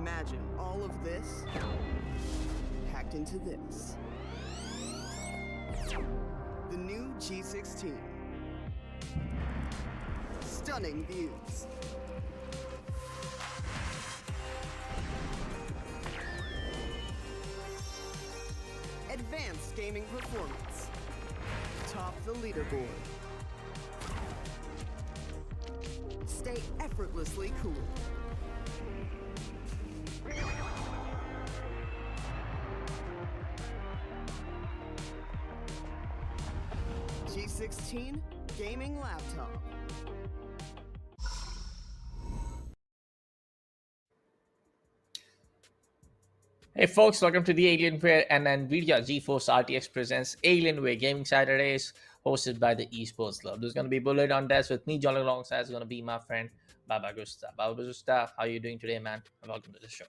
Imagine all of this packed into this. The new G16. Stunning views. Advanced gaming performance. Top the leaderboard. Stay effortlessly cool. G16 gaming laptop. Hey folks, welcome to the Alienware and NVIDIA GeForce RTX presents Alienware Gaming Saturdays, hosted by the Esports Club. There's going to be Bullet on desk with me, joining alongside is going to be my friend Baba Gusta. Baba Gusta, how are you doing today, man? And welcome to the show.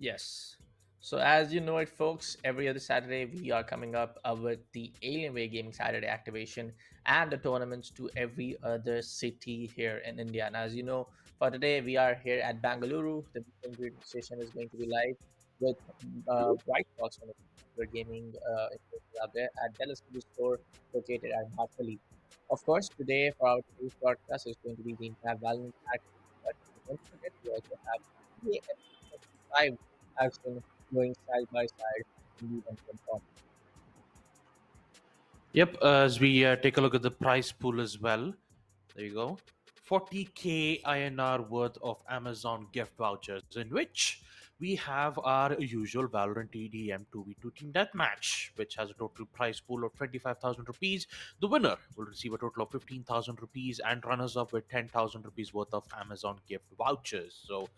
Yes. So as you know it, folks, every other Saturday we are coming up with the Alienware Gaming Saturday activation and the tournaments to every other city here in India. And as you know, for today we are here at Bengaluru. The session is going to be live with Brightfox from the gaming out there at Dallas store located at Bhattali. Of course, today for our today's broadcast is going to be the entire VALORANT action. But don't forget, we also have live action going side by side in the event platform. Yep, as we take a look at the prize pool as well. There you go. 40k INR worth of Amazon gift vouchers, in which we have our usual Valorant EDM 2v2 team deathmatch, which has a total prize pool of 25,000 rupees. The winner will receive a total of 15,000 rupees, and runners up with 10,000 rupees worth of Amazon gift vouchers. So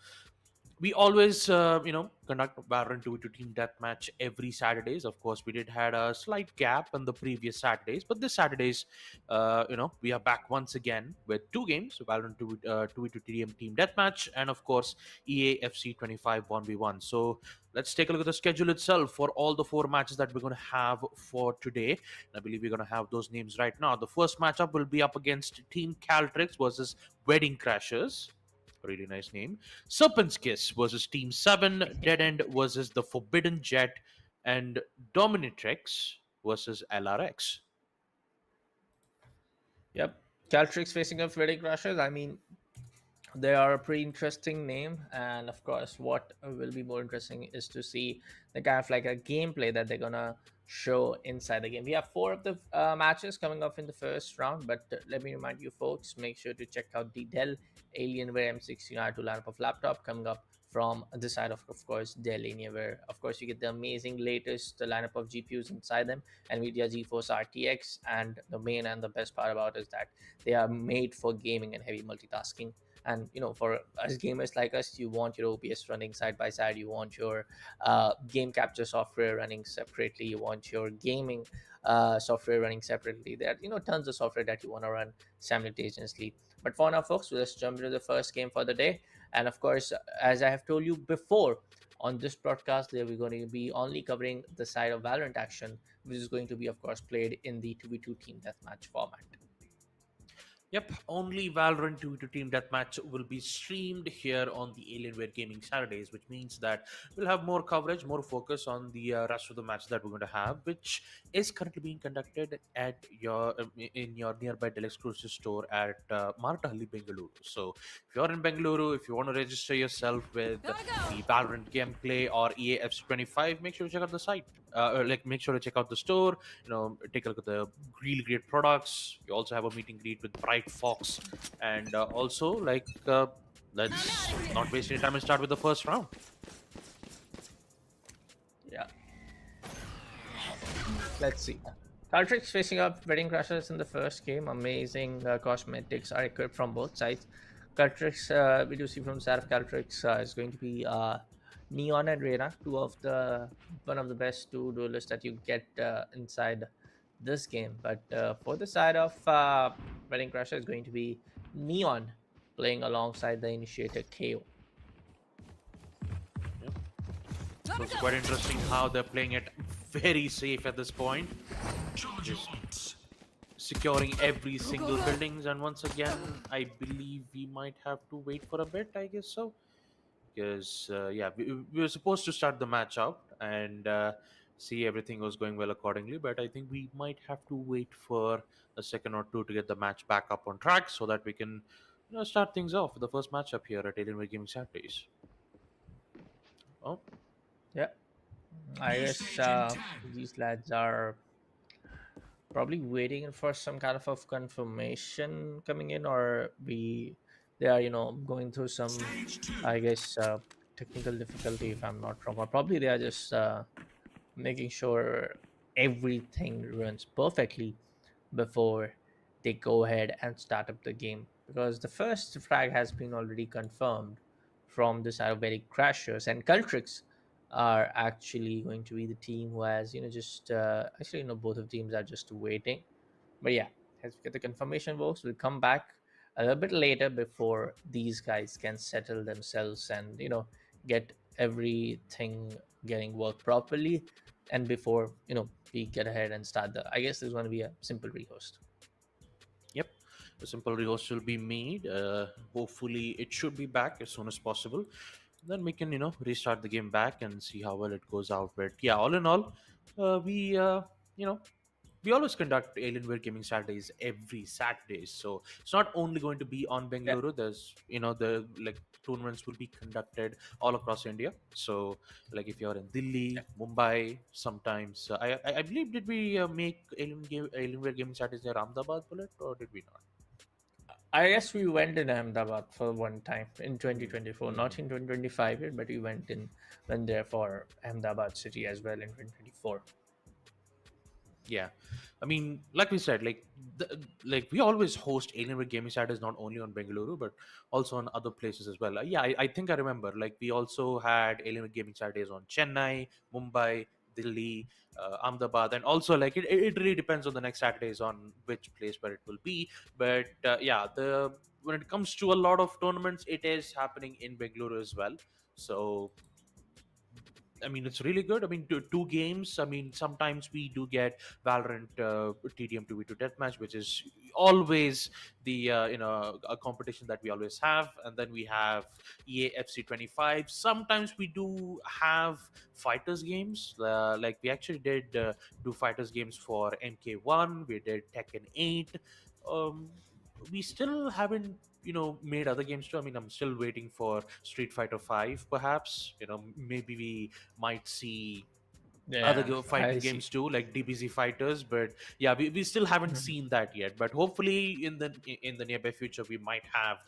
we always conduct Valorant 2 team deathmatch every Saturdays. Of course, we did had a slight gap in the previous Saturdays, but this Saturdays, we are back once again with two games: Valorant 2 team deathmatch, and of course EAFC 25 1v1. So let's take a look at the schedule itself for all the four matches that we're going to have for today. And I believe we're going to have those names right now. The first matchup will be up against Team Caltrix versus Wedding Crashers. Really nice name. Serpent's Kiss versus Team 7, Dead End versus the Forbidden Jet, and Dominatrix versus LRX. Yep. Caltrix facing up Wedding Crashers. I mean, they are a pretty interesting name, and of course what will be more interesting is to see the kind of like a gameplay that they're gonna show inside the game. We have four of the matches coming up in the first round, but let me remind you folks, make sure to check out the Dell Alienware M16R2 lineup of laptop coming up from the side of course Dell Alienware. Of course, you get the amazing latest lineup of GPUs inside them, NVIDIA GeForce RTX, and the main and the best part about is that they are made for gaming and heavy multitasking. And for us gamers like us, you want your OBS running side by side, you want your game capture software running separately, you want your gaming software running separately. There are tons of software that you want to run simultaneously. But for now folks, let's jump into the first game for the day. And of course, as I have told you before, on this broadcast we're going to be only covering the side of Valorant action, which is going to be of course played in the 2v2 team deathmatch format. Yep, only Valorant 2 team deathmatch will be streamed here on the Alienware Gaming Saturdays, which means that we'll have more coverage, more focus on the rest of the matches that we're going to have, which is currently being conducted at in your nearby Dell exclusive store at Martahalli, Bengaluru. So if you're in Bengaluru, if you want to register yourself with the Valorant gameplay or EAFC 25, make sure to check out the site. Make sure to check out the store. Take a look at the really great products. You also have a meet and greet with Brightfox, and also let's not waste any time and start with the first round. Yeah, let's see. Caltrix facing up Wedding Crashers in the first game. Amazing cosmetics are equipped from both sides. Caltrix, we do see from the side of Caltrix is going to be Neon and Reyna, one of the best two duelists that you get inside this game. But for the side of Wedding Crasher is going to be Neon playing alongside the initiator KO. So it's quite interesting how they're playing it very safe at this point. Just securing every single buildings, and once again, I believe we might have to wait for a bit. I guess so, because yeah, we were supposed to start the match out and see everything was going well accordingly, but I think we might have to wait for a second or two to get the match back up on track so that we can, start things off with the first matchup here at Alienware Gaming Saturdays. Oh, Yeah, I guess these lads are probably waiting for some kind of confirmation coming in, or they are going through some, I guess, technical difficulty, if I'm not wrong, or probably they are just making sure everything runs perfectly before they go ahead and start up the game, because the first frag has been already confirmed from the side of very crashers, and Cultrix are actually going to be the team who has just actually both of teams are just waiting. But yeah, as we get the confirmation votes, we'll come back a little bit later before these guys can settle themselves and get everything getting worked properly, and before we get ahead and start the, I guess there's going to be a simple rehost. yep. A simple rehost will be made. Hopefully, it should be back as soon as possible. Then we can, restart the game back and see how well it goes out. But yeah, all in all, you know, we always conduct Alienware Gaming Saturdays every Saturday. So it's not only going to be on Yeah, Bengaluru. There's, the like tournaments will be conducted all across India. So like if you're in yeah. Delhi, Mumbai, sometimes I believe, did we make Alienware Gaming Saturdays near Ahmedabad, Bullet, or did we not? I guess we went in Ahmedabad for one time in Hmm. 2024, not Hmm. in 2025 yet, but we went there for Ahmedabad city as well in 2024. Yeah, I mean, like we said, like we always host Alienware Gaming Saturdays not only on Bengaluru but also on other places as well. Yeah, I think I remember. Like we also had Alienware Gaming Saturdays on Chennai, Mumbai, Delhi, Ahmedabad, and also like it really depends on the next Saturdays on which place where it will be. But yeah, the when it comes to a lot of tournaments, it is happening in Bengaluru as well. So I mean, it's really good. I mean, two games. I mean, sometimes we do get Valorant TDM 2v2 deathmatch, which is always the a competition that we always have, and then we have EAFC 25. Sometimes we do have fighters games. Like we actually did do fighters games for MK1. We did Tekken 8. Um, we still haven't made other games too. I mean, I'm still waiting for Street Fighter 5, perhaps. Maybe we might see other Yeah, fighting I see. games too, like DBZ fighters. But yeah, we still haven't Mhm. seen that yet. But hopefully in the nearby future we might have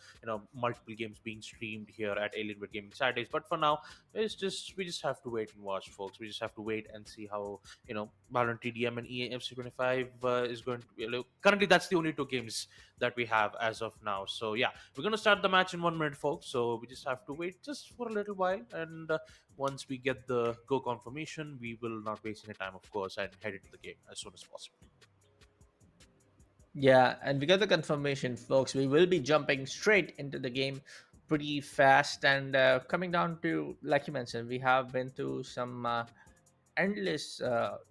multiple games being streamed here at Alienware Gaming Saturdays. But for now, we just have to wait and watch, folks. We just have to wait and see how Valorant TDM and EAFC 25 is going to be. Currently that's the only two games that we have as of now. So yeah, we're going to start the match in 1 minute, folks, so we just have to wait just for a little while, and once we get the go confirmation, we will not waste any time, of course, and head into the game as soon as possible. Yeah, and we got the confirmation, folks. We will be jumping straight into the game pretty fast, and coming down to, like you mentioned, we have been to some endless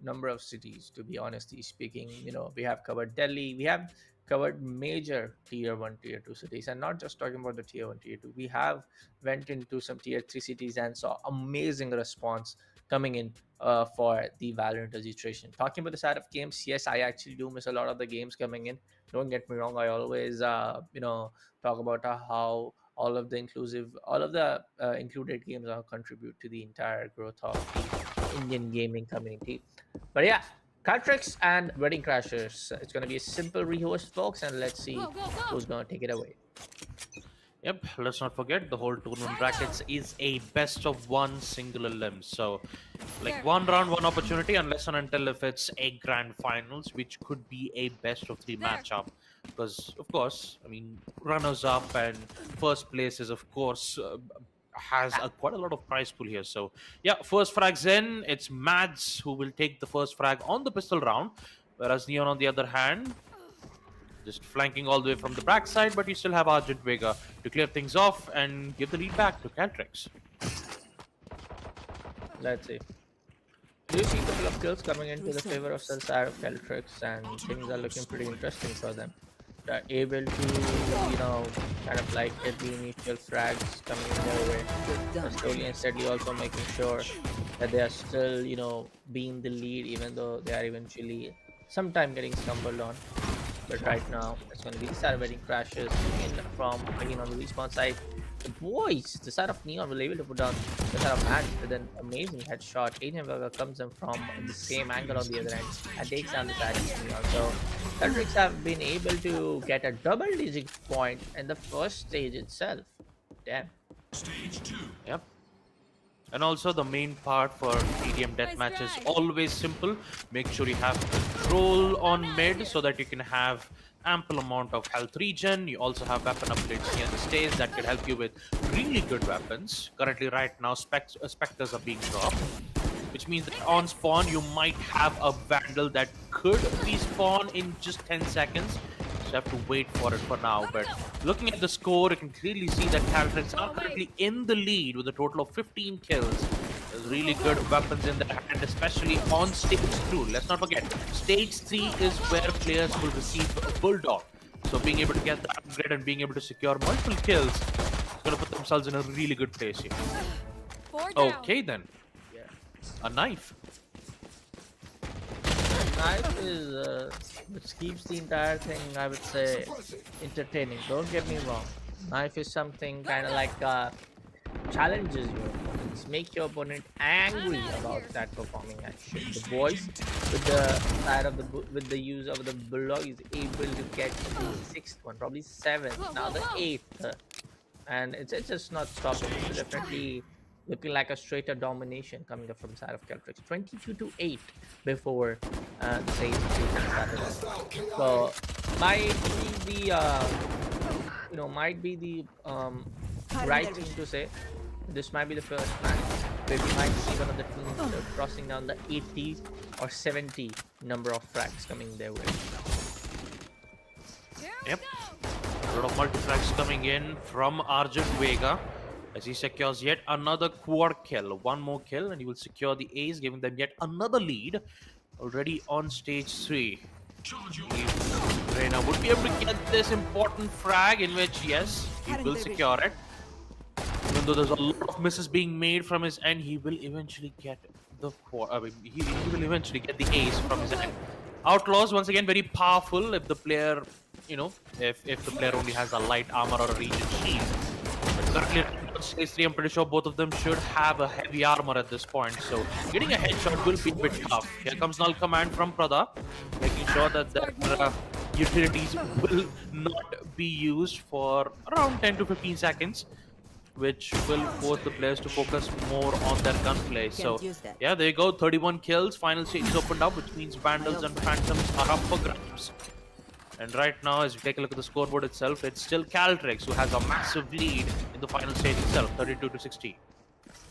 number of cities, to be honestly speaking. We have covered Delhi, we have covered major tier 1 tier 2 cities, and not just talking about the tier 1 tier 2, we have went into some tier 3 cities and saw amazing response coming in for the Valorant registration. Talking about the side of games, yes, I actually do miss a lot of the games coming in. Don't get me wrong, I always talk about how all of the included games contribute to the entire growth of the Indian gaming community. But yeah, Caltrix and Wedding Crashers. It's going to be a simple rehost, folks, and let's see who's going to take it away. Yep, let's not forget the whole tournament brackets is a best of one single limb. So, like one round, one opportunity, unless and until if it's a grand finals, which could be a best of three matchup. Because, of course, I mean, runners up and first place is, of course, has quite a lot of prize pool here. So, yeah, first frag's in. It's Mads who will take the first frag on the pistol round, whereas Neon, on the other hand, just flanking all the way from the backside, but you still have Argent Vega to clear things off and give the lead back to Caltrix. Let's see. you see a couple of kills coming into the favor of the side of Caltrix, and things are looking pretty interesting for them. They're able to, kind of like get the initial frags coming in their way. But slowly and steadily also making sure that they are still, being the lead, even though they are eventually sometime getting stumbled on. But right now, it's going to be the side of wedding crashes in from again on the respawn side. The boys, the side of Neon, will able to put down the side of Match with an amazing headshot. Alienware comes in from the same angle on the other end and takes down the side of Neon. So, Celtics have been able to get a double-digit point in the first stage itself. Damn. Yep. And also the main part for TDM deathmatch is always simple. Make sure you have control on mid so that you can have ample amount of health regen. You also have weapon upgrades near the stage that can help you with really good weapons. Currently right now specters are being dropped, which means that on spawn you might have a Vandal that could respawn in just 10 seconds. So you have to wait for it for now. But looking at the score, you can clearly see that Caltrix are currently in the lead with a total of 15 kills. There's really good weapons in their hand, especially on stage 2. Let's not forget, stage 3 is where players will receive Bulldog. So being able to get the upgrade and being able to secure multiple kills is going to put themselves in a really good place here. Okay then. Yeah. A knife. Knife is which keeps the entire thing, I would say, entertaining. Don't get me wrong. Knife is something kind of like challenges your opponents, make your opponent angry about that performing action. The boys with the side of with the use of the bulldog is able to get the 6th one, probably 7th, now the 8th, and it's just not stopping. It's definitely looking like a straighter domination coming up from the side of Caltrix. 22-8 before the stage started. So might be the might be the right thing to say. This might be the first match where we might see one of the teams crossing down the 80 or 70 number of frags coming their way. Yep. A lot of multi-frags coming in from Arjun Vega as he secures yet another quad kill. One more kill and he will secure the ace, giving them yet another lead. Already on stage 3. Reina would be able to get this important frag in which, yes, he will secure it. Even though there's a lot of misses being made from his end, he will eventually get the he will eventually get the ace from his end. Outlaws, once again, very powerful if the player, if the player only has a light armor or a regen shield. But currently, on stage 3, I'm pretty sure both of them should have a heavy armor at this point. So getting a headshot will be a bit tough. Here comes null command from Prada, making sure that their utilities will not be used for around 10 to 15 seconds. Which will force the players to focus more on their gunplay. So, yeah, there you go. 31 kills. Final stage is opened up, which means Vandals and Phantoms are up for grabs. And right now, as we take a look at the scoreboard itself, it's still Caltrix who has a massive lead in the final stage itself, 32-16.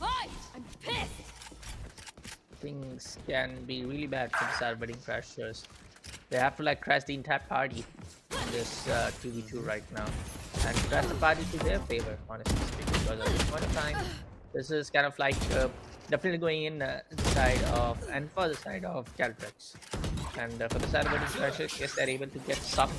I'm pissed. Things can be really bad for the side wedding crashers. They have to crash the entire party in this 2v2 right now. And crash the party to their favor, honestly speaking, because at this point of time, this is kind of definitely going in the side of, and for the side of Caltrix. And for the side of wedding crashers, yes, they're able to get some,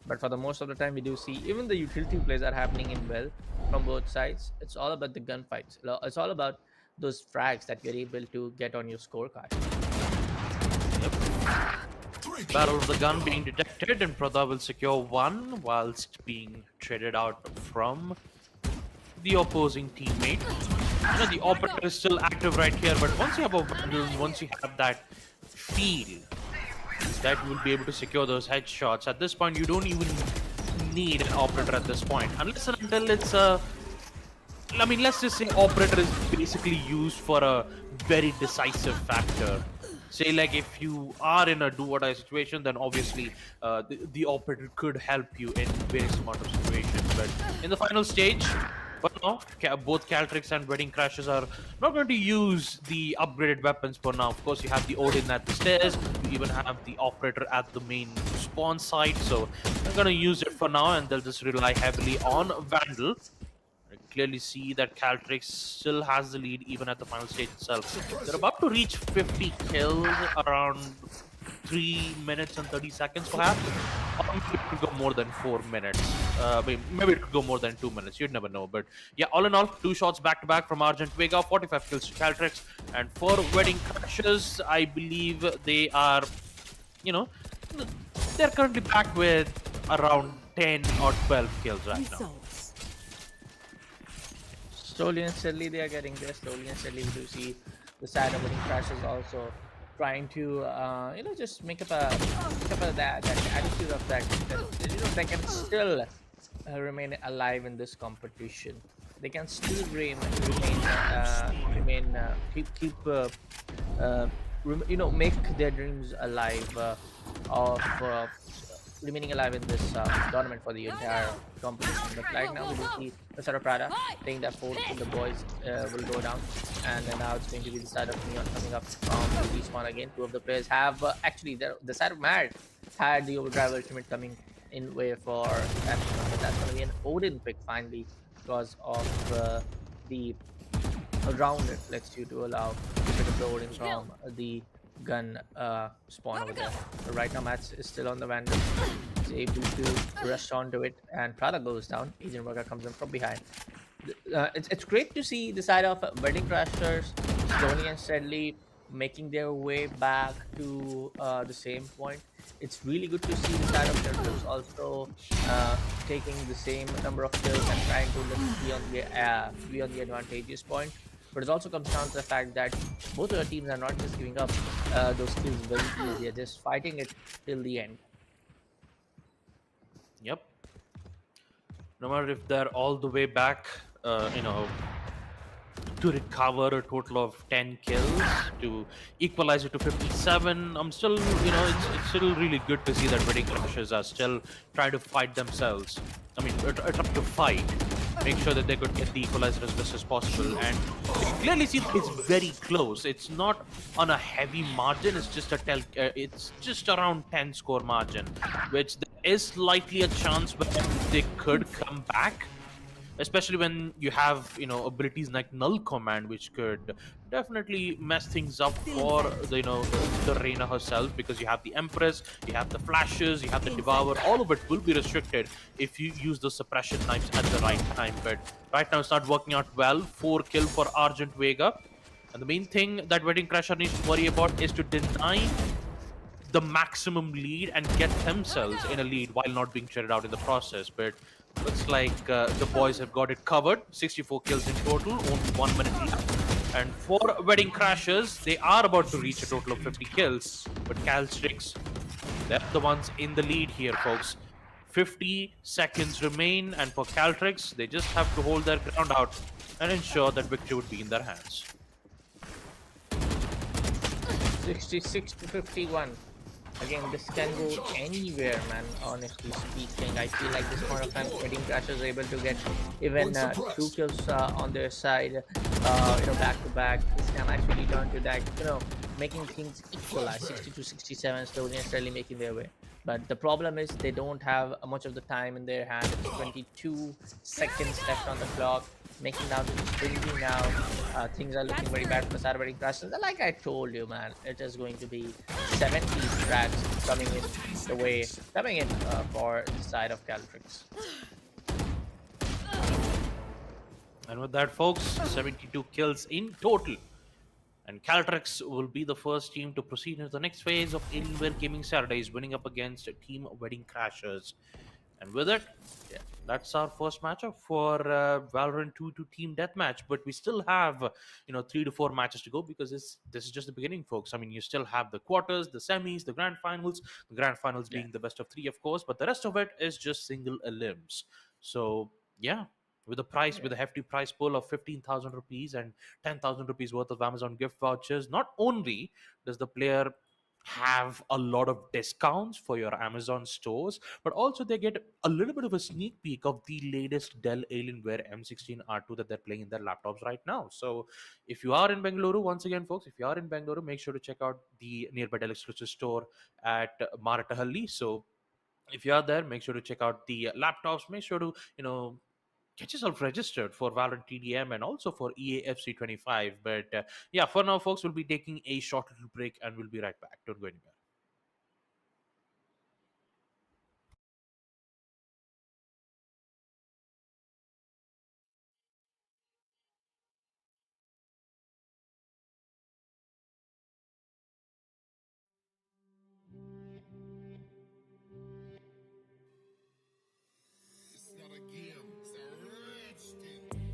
but for the most of the time, we do see even the utility plays are happening in well from both sides. It's all about the gunfights. It's all about those frags that you're able to get on your scorecard. Yep. Battle of the gun being detected, and Prada will secure one whilst being traded out from the opposing teammate. The operator is still active right here, but once you have a Vandal, once you have that feel that you will be able to secure those headshots, at this point you don't even need an operator at this point, unless and until it's a let's just say operator is basically used for a very decisive factor. Say if you are in a do-or-die situation, then obviously the operator could help you in various amount of situations. But in the final stage, but no, both Caltrix and Wedding Crashers are not going to use the upgraded weapons for now. Of course, you have the Odin at the stairs, you even have the operator at the main spawn site, so they're going to use it for now, and they'll just rely heavily on Vandal. clearly see that Caltrix still has the lead even at the final stage itself. They're about to reach 50 kills around 3 minutes and 30 seconds, perhaps. Or maybe it could go more than 4 minutes. Maybe it could go more than 2 minutes. You'd never know. But yeah, all in all, 2 shots back to back from Argent Vega, 45 kills to Caltrix. And for Wedding Crashers, I believe they are, you know, they're currently back with around 10 or 12 kills right now. Slowly and steadily they are getting there. Slowly and steadily we do see the side of winning crashes also trying to just that attitude of that they can still remain alive in this competition. They can still uh, make their dreams alive of remaining alive in this tournament for the entire competition. But right now we do see the side of Prada taking that fourth, and the boys will go down, and then now it's going to be the side of Neon coming up from the respawn again. Two of the players have actually the side of Mad had the overdrive ultimate coming in way for that, but that's going to be an Odin pick finally because of the round reflex due to allow a bit of loading from the gun spawn over there. But right now, Mats is still on the Vandal. He's able to rush onto it, and Prada goes down. Agent Worker comes in from behind. It's great to see the side of Wedding Crashers slowly and steadily making their way back to the same point. It's really good to see the side of Turtles also taking the same number of kills and trying to be on the advantageous point. But it also comes down to the fact that both of the teams are not just giving up those kills very easily; they're just fighting it till the end. Yep. No matter if they're all the way back, to recover a total of 10 kills to equalize it to 57. I'm still, it's still really good to see that Wedding Crashers are still trying to fight themselves. I mean, trying to fight, make sure that they could get the equalizer as best as possible. And you can clearly see that it's very close. It's not on a heavy margin. It's just it's just around 10 score margin, which there is slightly a chance where they could come back, especially when you have abilities like null command, which could definitely mess things up for the Reina herself, because you have the Empress, you have the flashes, you have the Devour. All of it will be restricted if you use the suppression knives at the right time. But right now it's not working out well. 4 kill for Argent Vega, and the main thing that Wedding Crasher needs to worry about is to deny the maximum lead and get themselves in a lead while not being shredded out in the process. But looks like the boys have got it covered. 64 kills in total, only 1 minute left. And for Wedding Crashers, they are about to reach a total of 50 kills. But Caltrix, they're the ones in the lead here, folks. 50 seconds remain, and for Caltrix, they just have to hold their ground out and ensure that victory would be in their hands. 66 to 51. Again, this can go anywhere, man. Honestly speaking, I feel like this point of time, Wedding Crashers are able to get even 2 kills on their side, back to back. This can actually turn to that, making things equalize. 60 to 67, slowly and steadily making their way. But the problem is they don't have much of the time in their hand. It's 22 seconds left on the clock, making now thinking now things are looking very bad for the Wedding Crashers. Like I told you, man, it is going to be 70 tracks coming in for the side of Caltrix. And with that, folks, 72 kills in total. And Caltrix will be the first team to proceed into the next phase of Alienware Gaming Saturdays, winning up against Team Wedding Crashers. And with it, yeah, that's our first matchup for Valorant 2 to Team Deathmatch. But we still have, 3 to 4 matches to go, because this is just the beginning, folks. I mean, you still have the quarters, the semis, the grand finals. The grand finals being the best of 3, of course. But the rest of it is just single elims. So, yeah. With a hefty prize pool of 15,000 rupees and 10,000 rupees worth of Amazon gift vouchers, not only does the player have a lot of discounts for your Amazon stores, but also they get a little bit of a sneak peek of the latest Dell Alienware M16R2 that they're playing in their laptops right now. So if you are in Bengaluru, once again, folks, if you are in Bengaluru, make sure to check out the nearby Dell exclusive store at Maratahalli. So if you are there, make sure to check out the laptops. Make sure to, get yourself registered for Valorant TDM and also for EAFC 25. But yeah, for now, folks, we'll be taking a short little break and we'll be right back. Don't go anywhere. It's not a game, it's a rich thing.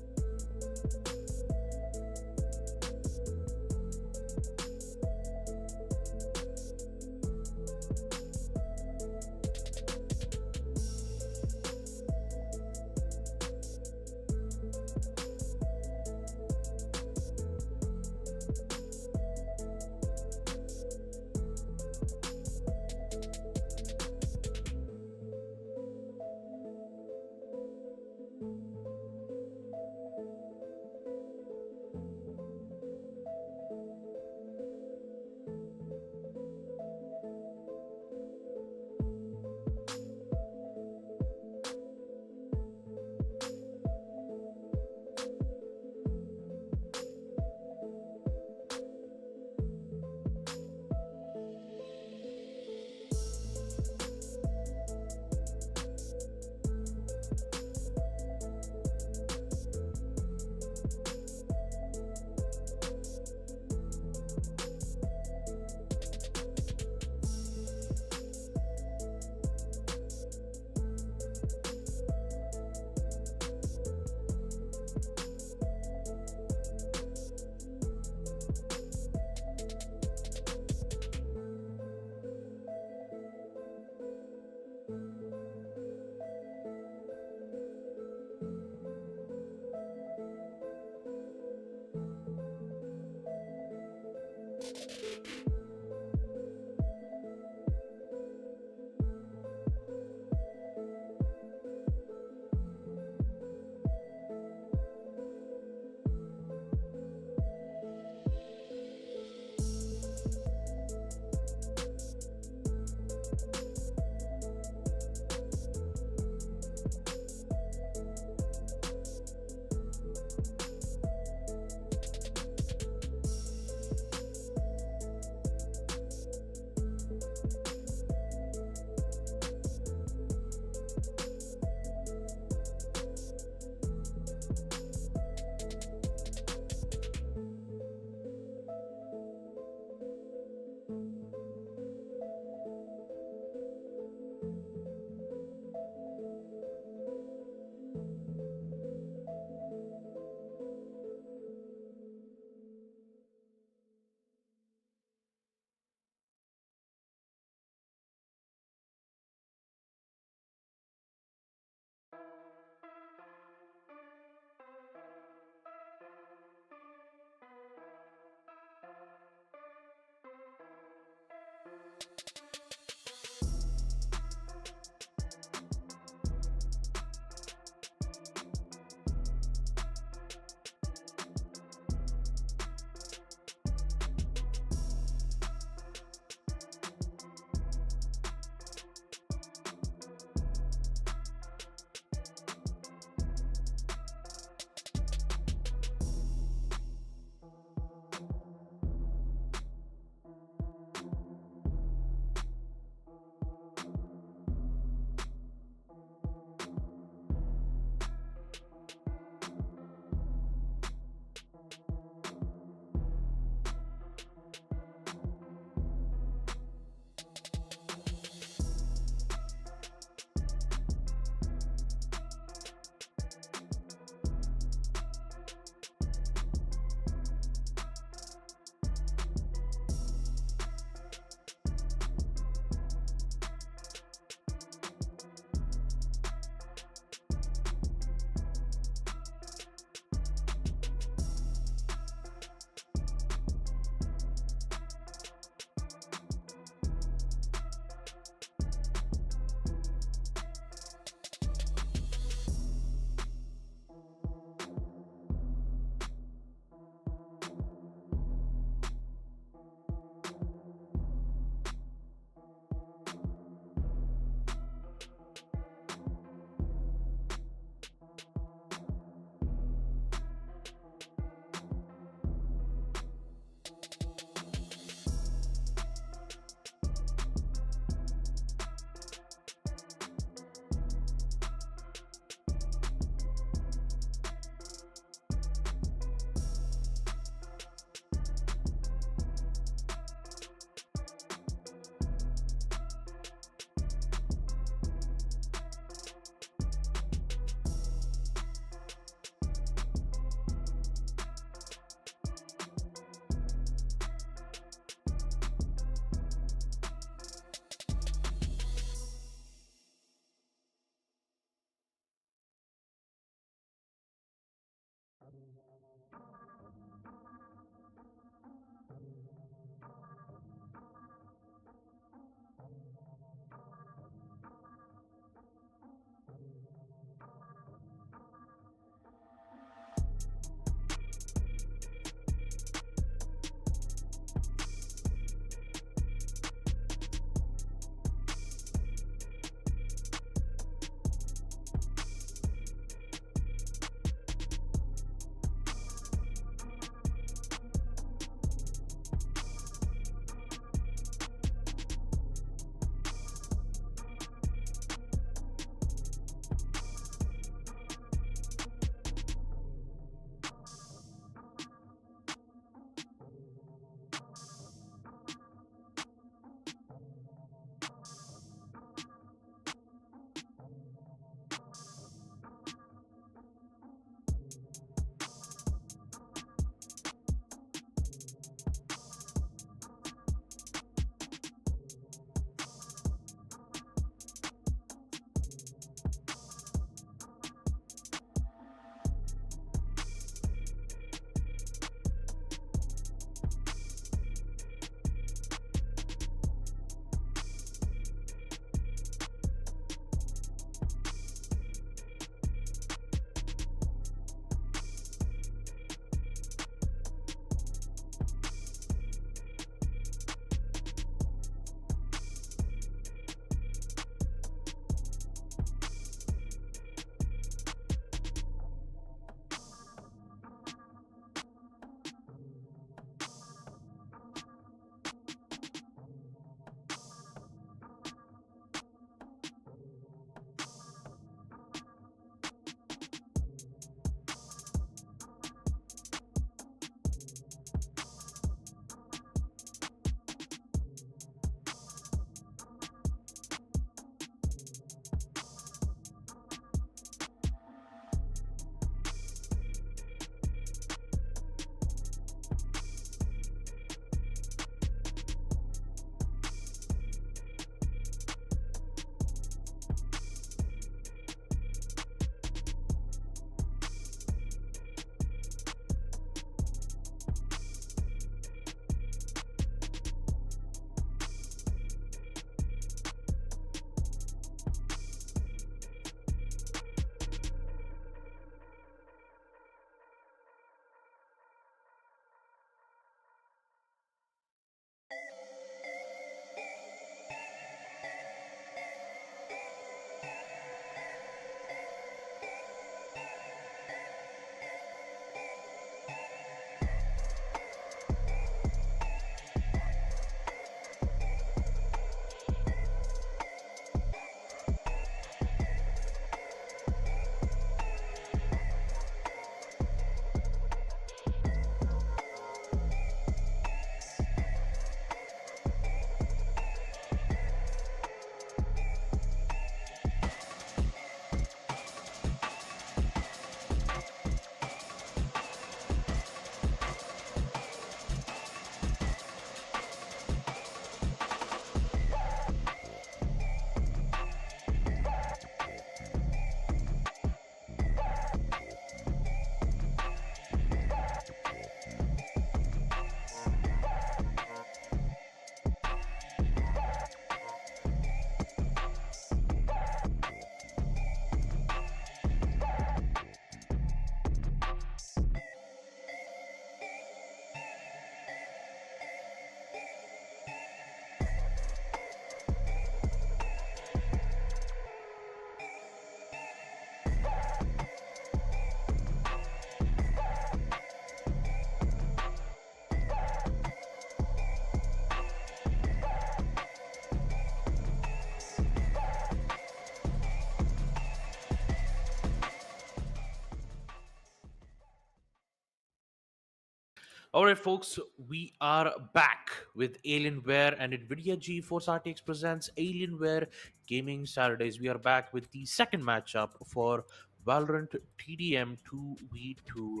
All right, folks, we are back with Alienware and NVIDIA GeForce RTX presents Alienware Gaming Saturdays. We are back with the second matchup for Valorant TDM 2v2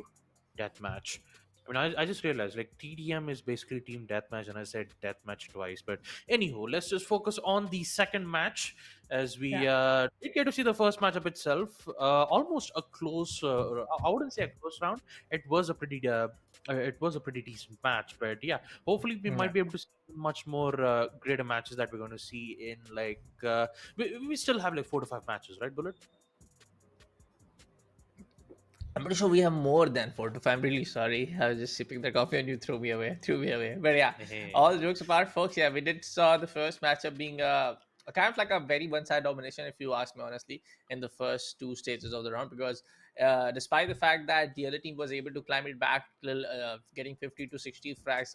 deathmatch. I mean, I just realized like TDM is basically team deathmatch, and I said deathmatch twice. But anywho, let's just focus on the second match as we did get to see the first matchup itself. Almost a close, I wouldn't say a close round. It was a pretty decent match, but yeah, hopefully we might be able to see much more greater matches that we're going to see in like we still have like 4 to 5 matches, right, Bullet? I'm pretty sure we have more than 4 to 5. I'm really sorry. I was just sipping the coffee and you threw me away. Threw me away. But yeah, all jokes apart, folks. Yeah, we did saw the first matchup being a kind of like a very one-side domination, if you ask me honestly, in the first two stages of the round. Because despite the fact that the other team was able to climb it back till getting 50 to 60 frags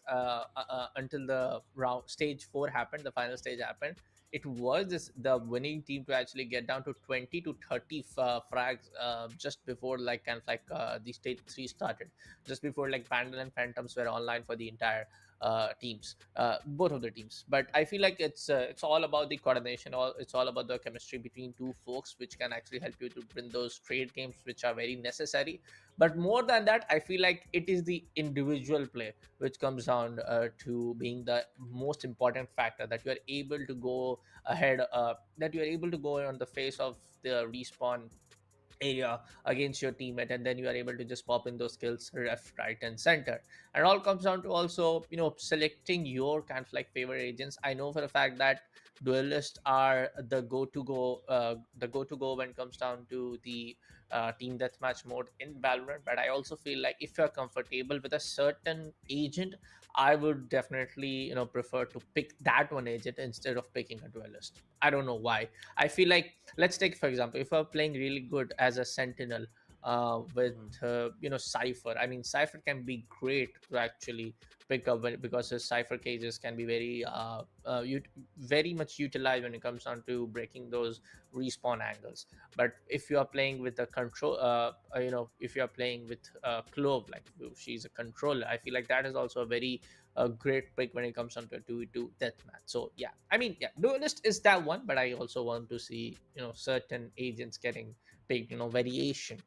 until the round stage 4 happened, the final stage happened. It was the winning team to actually get down to 20 to 30 frags just before like kind of like the stage 3 started, just before like Pandal and Phantoms were online for the entire teams, both of the teams. But I feel like it's all about the coordination, it's all about the chemistry between two folks, which can actually help you to win those trade games, which are very necessary. But more than that, I feel like it is the individual play which comes down to being the most important factor, that you are able to go ahead, that you are able to go on the face of the respawn area against your teammate, and then you are able to just pop in those kills left, right, and center. And it all comes down to also, selecting your kind of like favorite agents. I know for a fact that duelists are the go to go when it comes down to the team deathmatch mode in Valorant. But I also feel like if you're comfortable with a certain agent, I would definitely prefer to pick that one agent instead of picking a duelist. I don't know why. I feel like, let's take for example, if you're playing really good as a sentinel with Cypher. I mean, Cypher can be great to actually pick up because his Cypher cages can be very much utilized when it comes down to breaking those respawn angles. But if you are playing with a control, if you are playing with Clove, like she's a controller, I feel like that is also a very great pick when it comes down to a 2v2 deathmatch. So yeah, I mean, yeah, duelist is that one, but I also want to see certain agents getting picked, variation.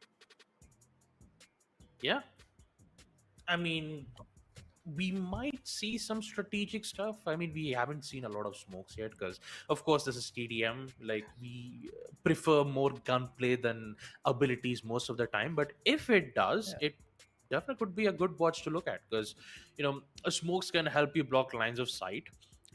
Yeah, I mean, we might see some strategic stuff. I mean, we haven't seen a lot of smokes yet because, of course, this is TDM. Like, we prefer more gunplay than abilities most of the time. But if it does, it definitely could be a good watch to look at because, smokes can help you block lines of sight.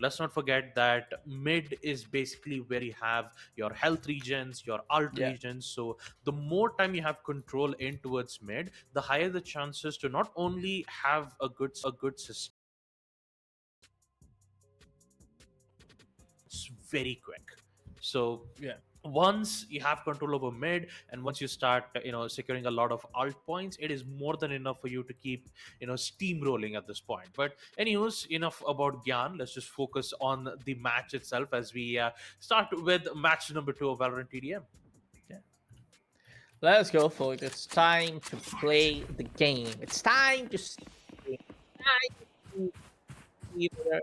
Let's not forget that mid is basically where you have your health regions, your alt Yeah. regions. So the more time you have control in towards mid, the higher the chances to not only have a good system very quick. So Yeah. once you have control over mid and once you start securing a lot of alt points, it is more than enough for you to keep steamrolling at this point. But anyways, enough about Gyan. Let's just focus on the match itself as we start with match number 2 of Valorant TDM. Let's go, folks. It's time to play the game. It's time to see. Time to see whether-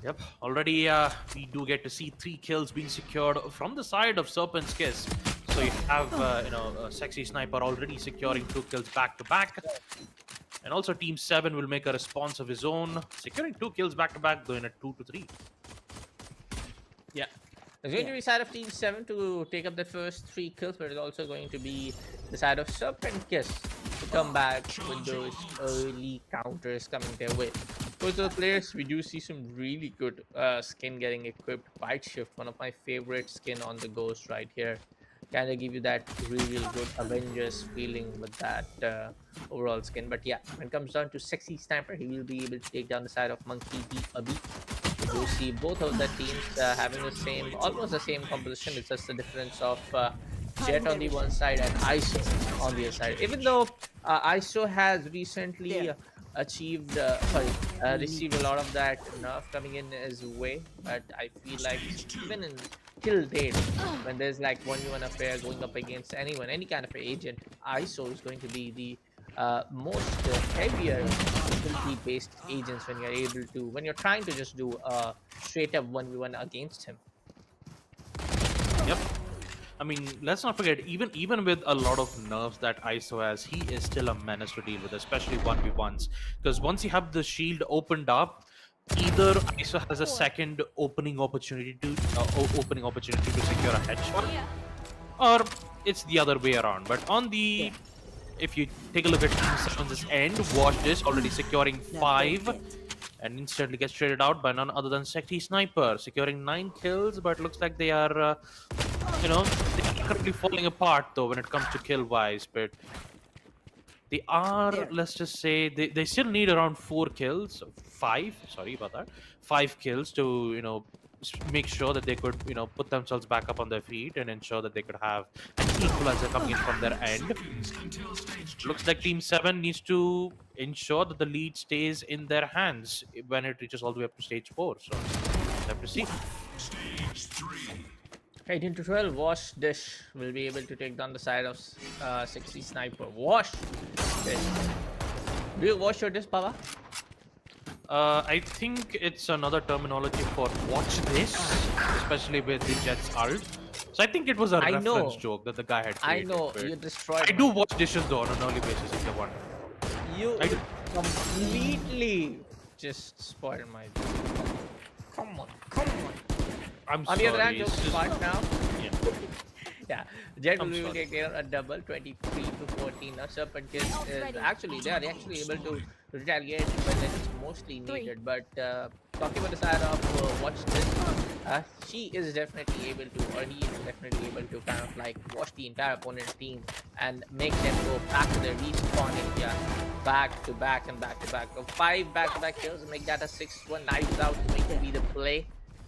Yep, already we do get to see 3 kills being secured from the side of Serpent's Kiss. So you have a sexy sniper already securing 2 kills back to back. And also Team 7 will make a response of his own, securing 2 kills back to back, going at 2 to 3. Yeah. It's going to be side of Team 7 to take up the first 3 kills, but it's also going to be the side of Serpent Kiss to come back with those early counters coming their way. For the players, we do see some really good skin getting equipped. Bite Shift, one of my favorite skin on the Ghost right here. Kind of give you that really good Avengers feeling with that overall skin. But yeah, when it comes down to Sexy Sniper, he will be able to take down the side of Monkey D a bit. You see both of the teams having almost the same composition. It's just the difference of Jet on the one side and ISO on the other side. Even though ISO has recently achieved, received a lot of that nerf coming in his way. But I feel like even in till date, when there's like 1v1 affair going up against anyone, any kind of agent, ISO is going to be the most heavier difficulty based agents when you're able to, when you're trying to just do a straight up 1v1 against him. Yep. I mean, let's not forget, even with a lot of nerfs that ISO has, he is still a menace to deal with, especially 1v1s. Because once you have the shield opened up, either ISO has a second opening opportunity to secure a headshot, or it's the other way around. But on the, if you take a look at Team 7's end, watch this, already securing 5. And instantly gets traded out by none other than Sexy Sniper, securing 9 kills. But looks like they are, they are currently falling apart though when it comes to kill wise. But they are, let's just say, they still need around 4 kills, 5. Sorry about that, 5 kills to make sure that they could put themselves back up on their feet and ensure that they could have an equalizer coming in from their end. Looks like Team 7 needs to ensure that the lead stays in their hands when it reaches all the way up to stage 4. So we'll have to see. 18 to 12, Wash Dish will be able to take down the side of Sexy Sniper. Wash Dish. Do you wash your dish, Baba? I think it's another terminology for watch this, especially with the Jet's ult. So I think it was a reference joke that the guy had created. I know, you destroyed I do watch dishes though on an early basis if you want. You completely just spoiled my... Come on. I'm on sorry. the other hand, just smart now. Yeah. Yeah, Jet will take care a double 23 to 14. Now Serpent is actually they are actually able to retaliate when it's mostly needed. But talking about the side of Watch This, she is definitely able to, or he is definitely able to kind of like watch the entire opponent's team and make them go back to their respawn area, back to back and back to back. So 5 back-to-back kills and make that a 6-1 knives out to make it be the play.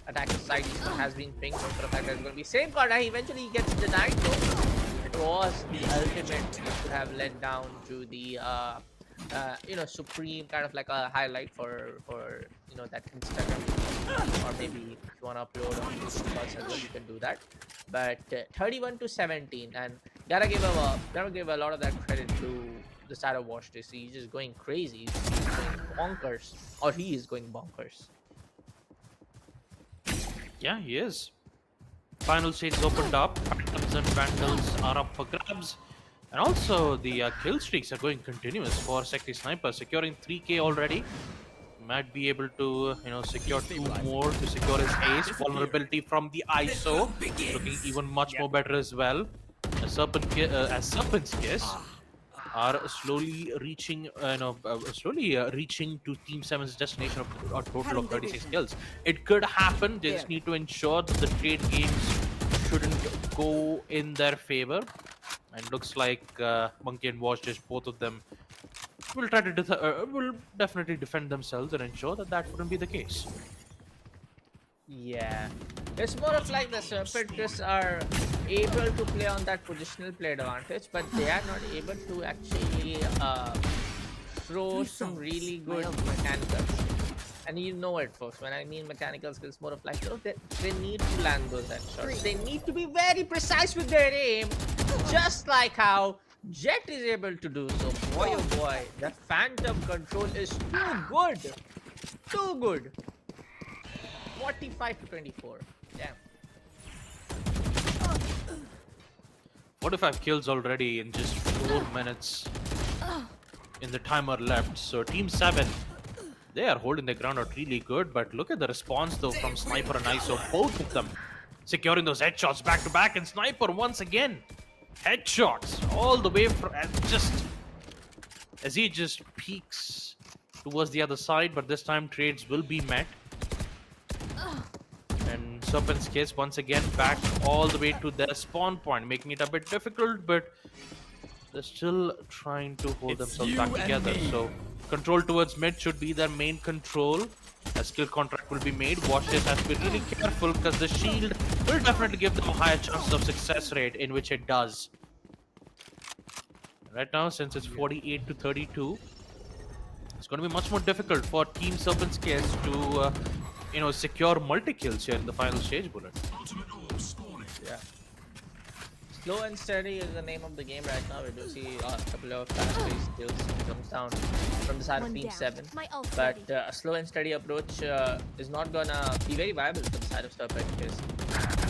Attack side has been pinged for the fact that it's going to be same card. He eventually gets denied though. It was the ultimate which could have led down to the supreme kind of like a highlight for that Instagram, or maybe if you want to upload on YouTube as well, you can do that. But 31 to 17, and gotta give a lot of that credit to the side of Watch This. He's just going crazy. He's going bonkers, or he is going bonkers. Yeah, he is. Final stage opened up. Phantoms and Vandals are up for grabs. And also, the kill streaks are going continuous for Sexy Sniper, securing 3k already. Might be able to, secure 2 more to secure his ace. Vulnerability from the ISO, looking even much more better as well. As Serpent's Kiss are slowly reaching, reaching to Team 7's destination of a total of 36 kills. It could happen. They just need to ensure that the trade games shouldn't go in their favor. And looks like Monkey and Watch Dish, both of them, will try to will definitely defend themselves and ensure that that wouldn't be the case. Yeah, it's more of like the Serpentists are able to play on that positional play advantage, but they are not able to actually throw some really good mechanicals. And you know it, folks. When I mean mechanical skills, more of like, they need to land those headshots. They need to be very precise with their aim, just like how Jet is able to do so. Boy, oh boy, the Phantom control is too good. Too good. 45 to 24. Damn. 45 kills already in just 4 minutes in the timer left. So Team 7, they are holding their ground out really good. But look at the response though from Sniper and ISO. Both of them securing those headshots back to back. And Sniper once again, headshots all the way from just as he just peeks towards the other side. But this time trades will be met. And Serpent's Kiss once again back all the way to their spawn point, making it a bit difficult, but they're still trying to hold themselves back together. So control towards mid should be their main control. A skill contract will be made. Watch This has to be really careful because the shield will definitely give them a higher chances of success rate, in which it does. Right now, since it's 48 to 32, it's going to be much more difficult for Team Serpent's case to, secure multi-kills here in the final stage, Bullet. Yeah. Slow and steady is the name of the game right now. We do see a couple of fast-paced kills comes down from the side of One Team down. 7. My ult's But ready. a slow and steady approach is not gonna be very viable for the side of Serpent because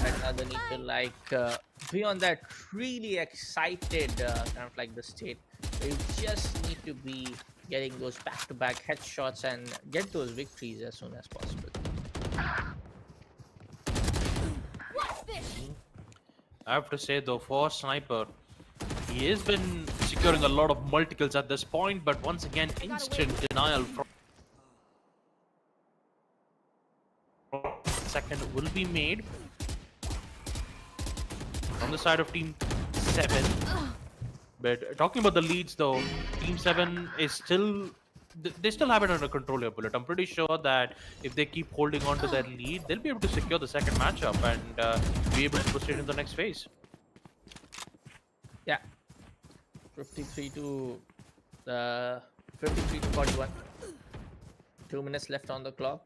right now they need to be on that really excited kind of like the state where you just need to be getting those back-to-back headshots and get those victories as soon as possible. What's this? I have to say though, for Sniper, he has been securing a lot of multi-kills at this point, but once again, instant denial from second will be made from the side of Team 7. But talking about the leads though, Team 7 is still... They still have it under control here, Bullet. I'm pretty sure that if they keep holding on to their lead, they'll be able to secure the second matchup and be able to proceed in the next phase. Yeah, 53 to 41. 2 minutes left on the clock.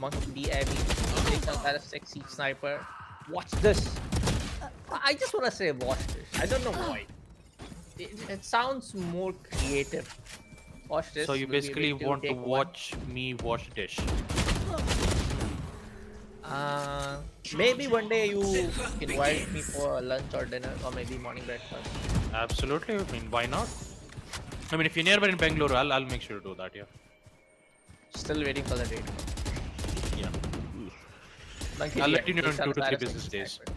Monkey D Abby takes out that sexy sniper. Watch this. I just want to say watch this. I don't know why. It sounds more creative. Watch this. So you We'll be basically able want to take one. watch me wash dish. Maybe one day you invite me for lunch or dinner or maybe morning breakfast. Absolutely. I mean, why not? I mean, if you're nearby in Bengaluru, I'll make sure to do that. Yeah. Still waiting for the date. Yeah. Monkey I'll D let you know takes in out 2 to 3 that business sexy days. sniper.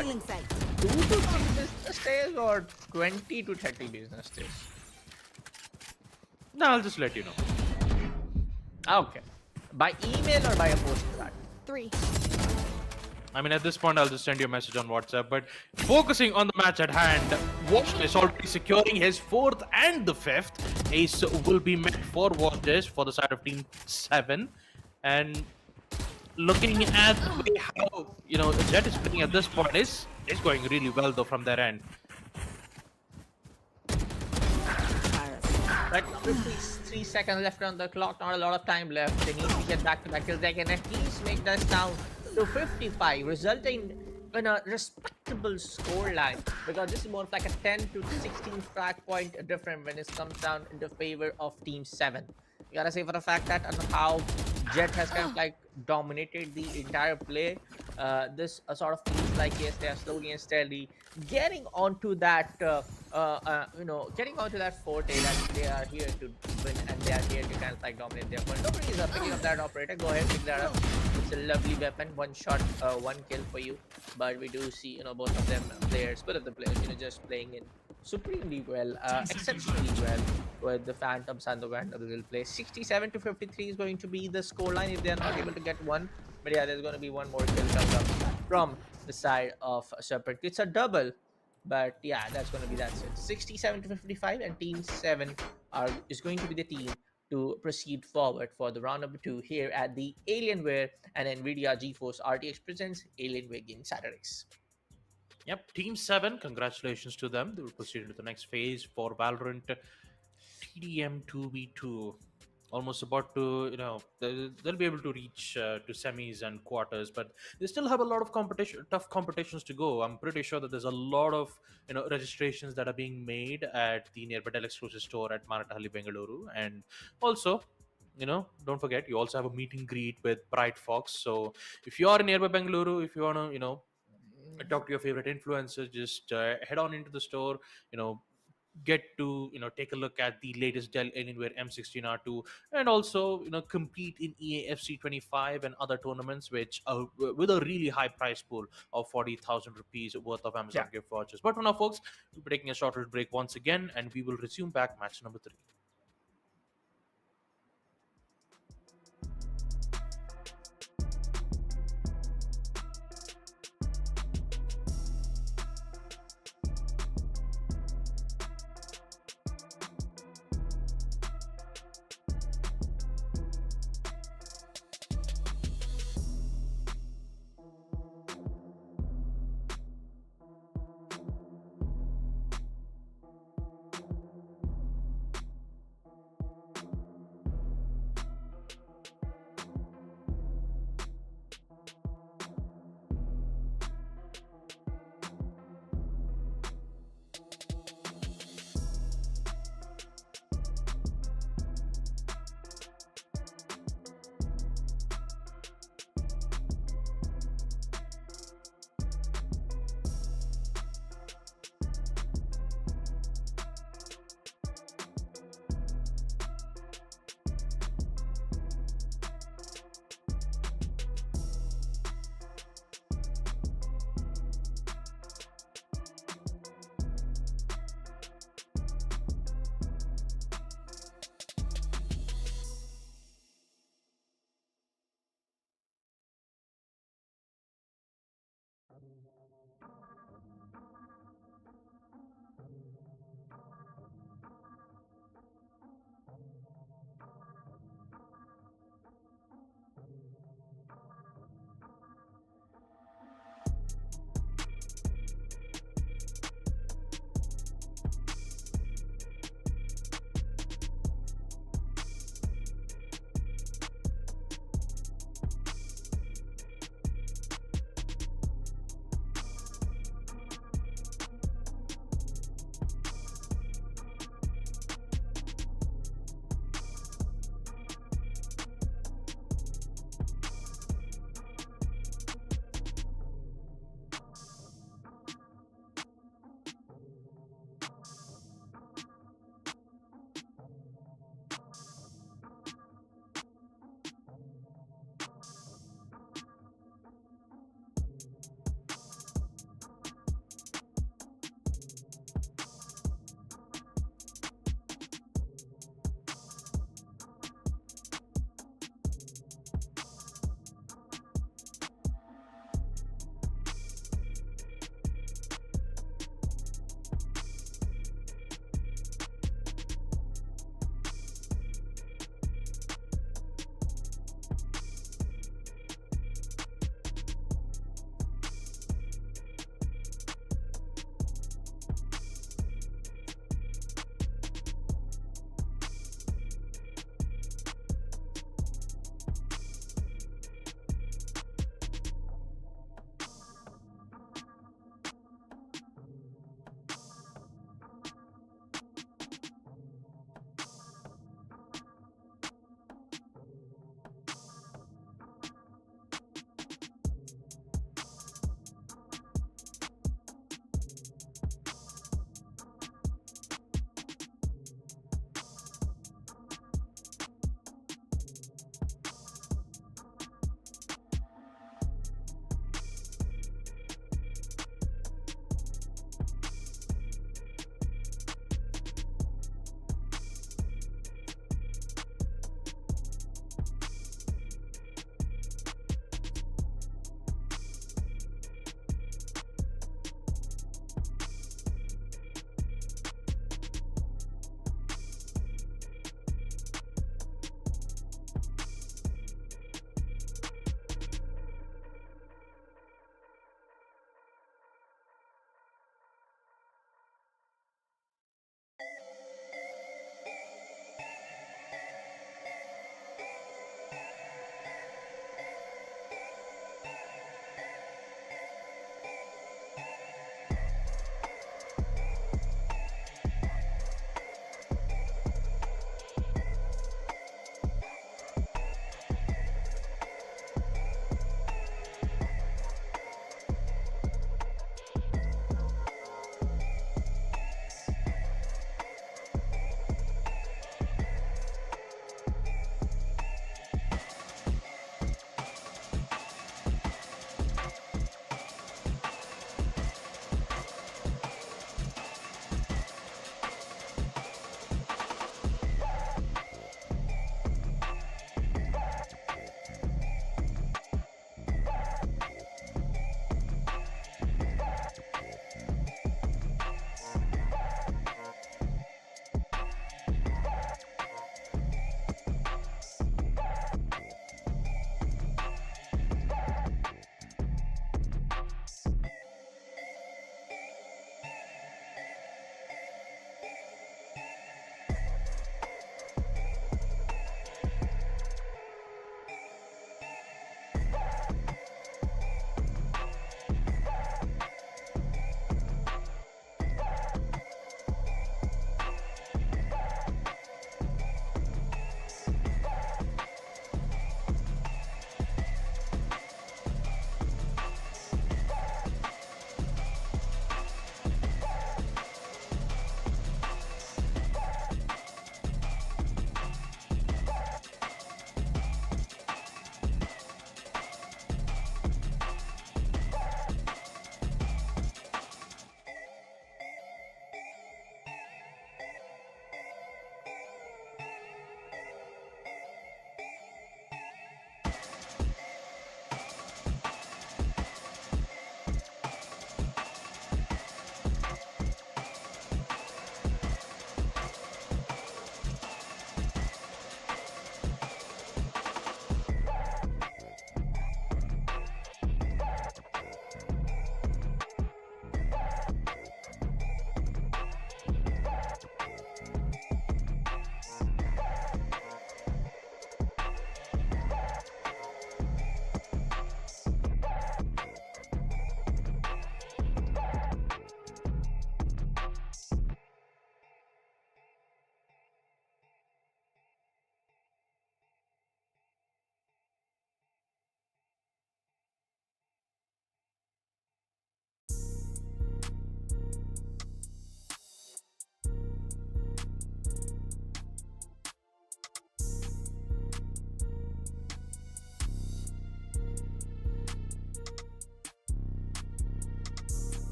Feeling sight. 2 to 3 business days or 20 to 30 business days? No, I'll just let you know. Okay. By email or by a postcard? 3. I mean, at this point, I'll just send you a message on WhatsApp. But focusing on the match at hand, Watch is already securing his 4th and the 5th. Ace will be met for Watch this for the side of Team 7. And looking at the way how, Jet is playing at this point is going really well, though, from their end. Right now, 53 seconds left on the clock, not a lot of time left. They need to get back to back kills. They can at least make this down to 55, resulting in a respectable scoreline. Because this is more of like a 10 to 16 frag point difference when it comes down in the favor of Team 7. You gotta say for the fact that and how Jet has kind of like dominated the entire play. This sort of feels like yes, they are slowly and steadily getting onto that, getting onto that forte that they are here to win and they are here to kind of like dominate their point. Nobody is picking up that operator. Go ahead, pick that up. It's a lovely weapon. One shot, one kill for you. But we do see, both of them players, both of the players, just playing in supremely well, exceptionally well with the Phantoms and the Vandals will play. 67 to 53 is going to be the scoreline if they are not able to get one. But yeah, there's going to be one more kill coming up from the side of Serpent. It's a double, but yeah, that's going to be that's it. 67 to 55, and Team 7 is going to be the team to proceed forward for the round number 2 here at the Alienware and NVIDIA GeForce RTX presents Alienware Gaming Saturdays. Yep, Team 7, congratulations to them. They will proceed into the next phase for Valorant TDM 2v2. Almost about to, they'll be able to reach to semis and quarters, but they still have a lot of tough competitions to go. I'm pretty sure that there's a lot of, registrations that are being made at the nearby Dell exclusive store at Maratahalli, Bengaluru. And also, don't forget, you also have a meet and greet with Brightfox. So if you are in nearby Bengaluru, if you want to, talk to your favorite influencers, just head on into the store, get to take a look at the latest Dell Alienware M16R2 and also compete in EAFC 25 and other tournaments which with a really high price pool of 40,000 rupees worth of Amazon gift vouchers. But for now, folks, we'll be taking a short little break once again and we will resume back match number 3.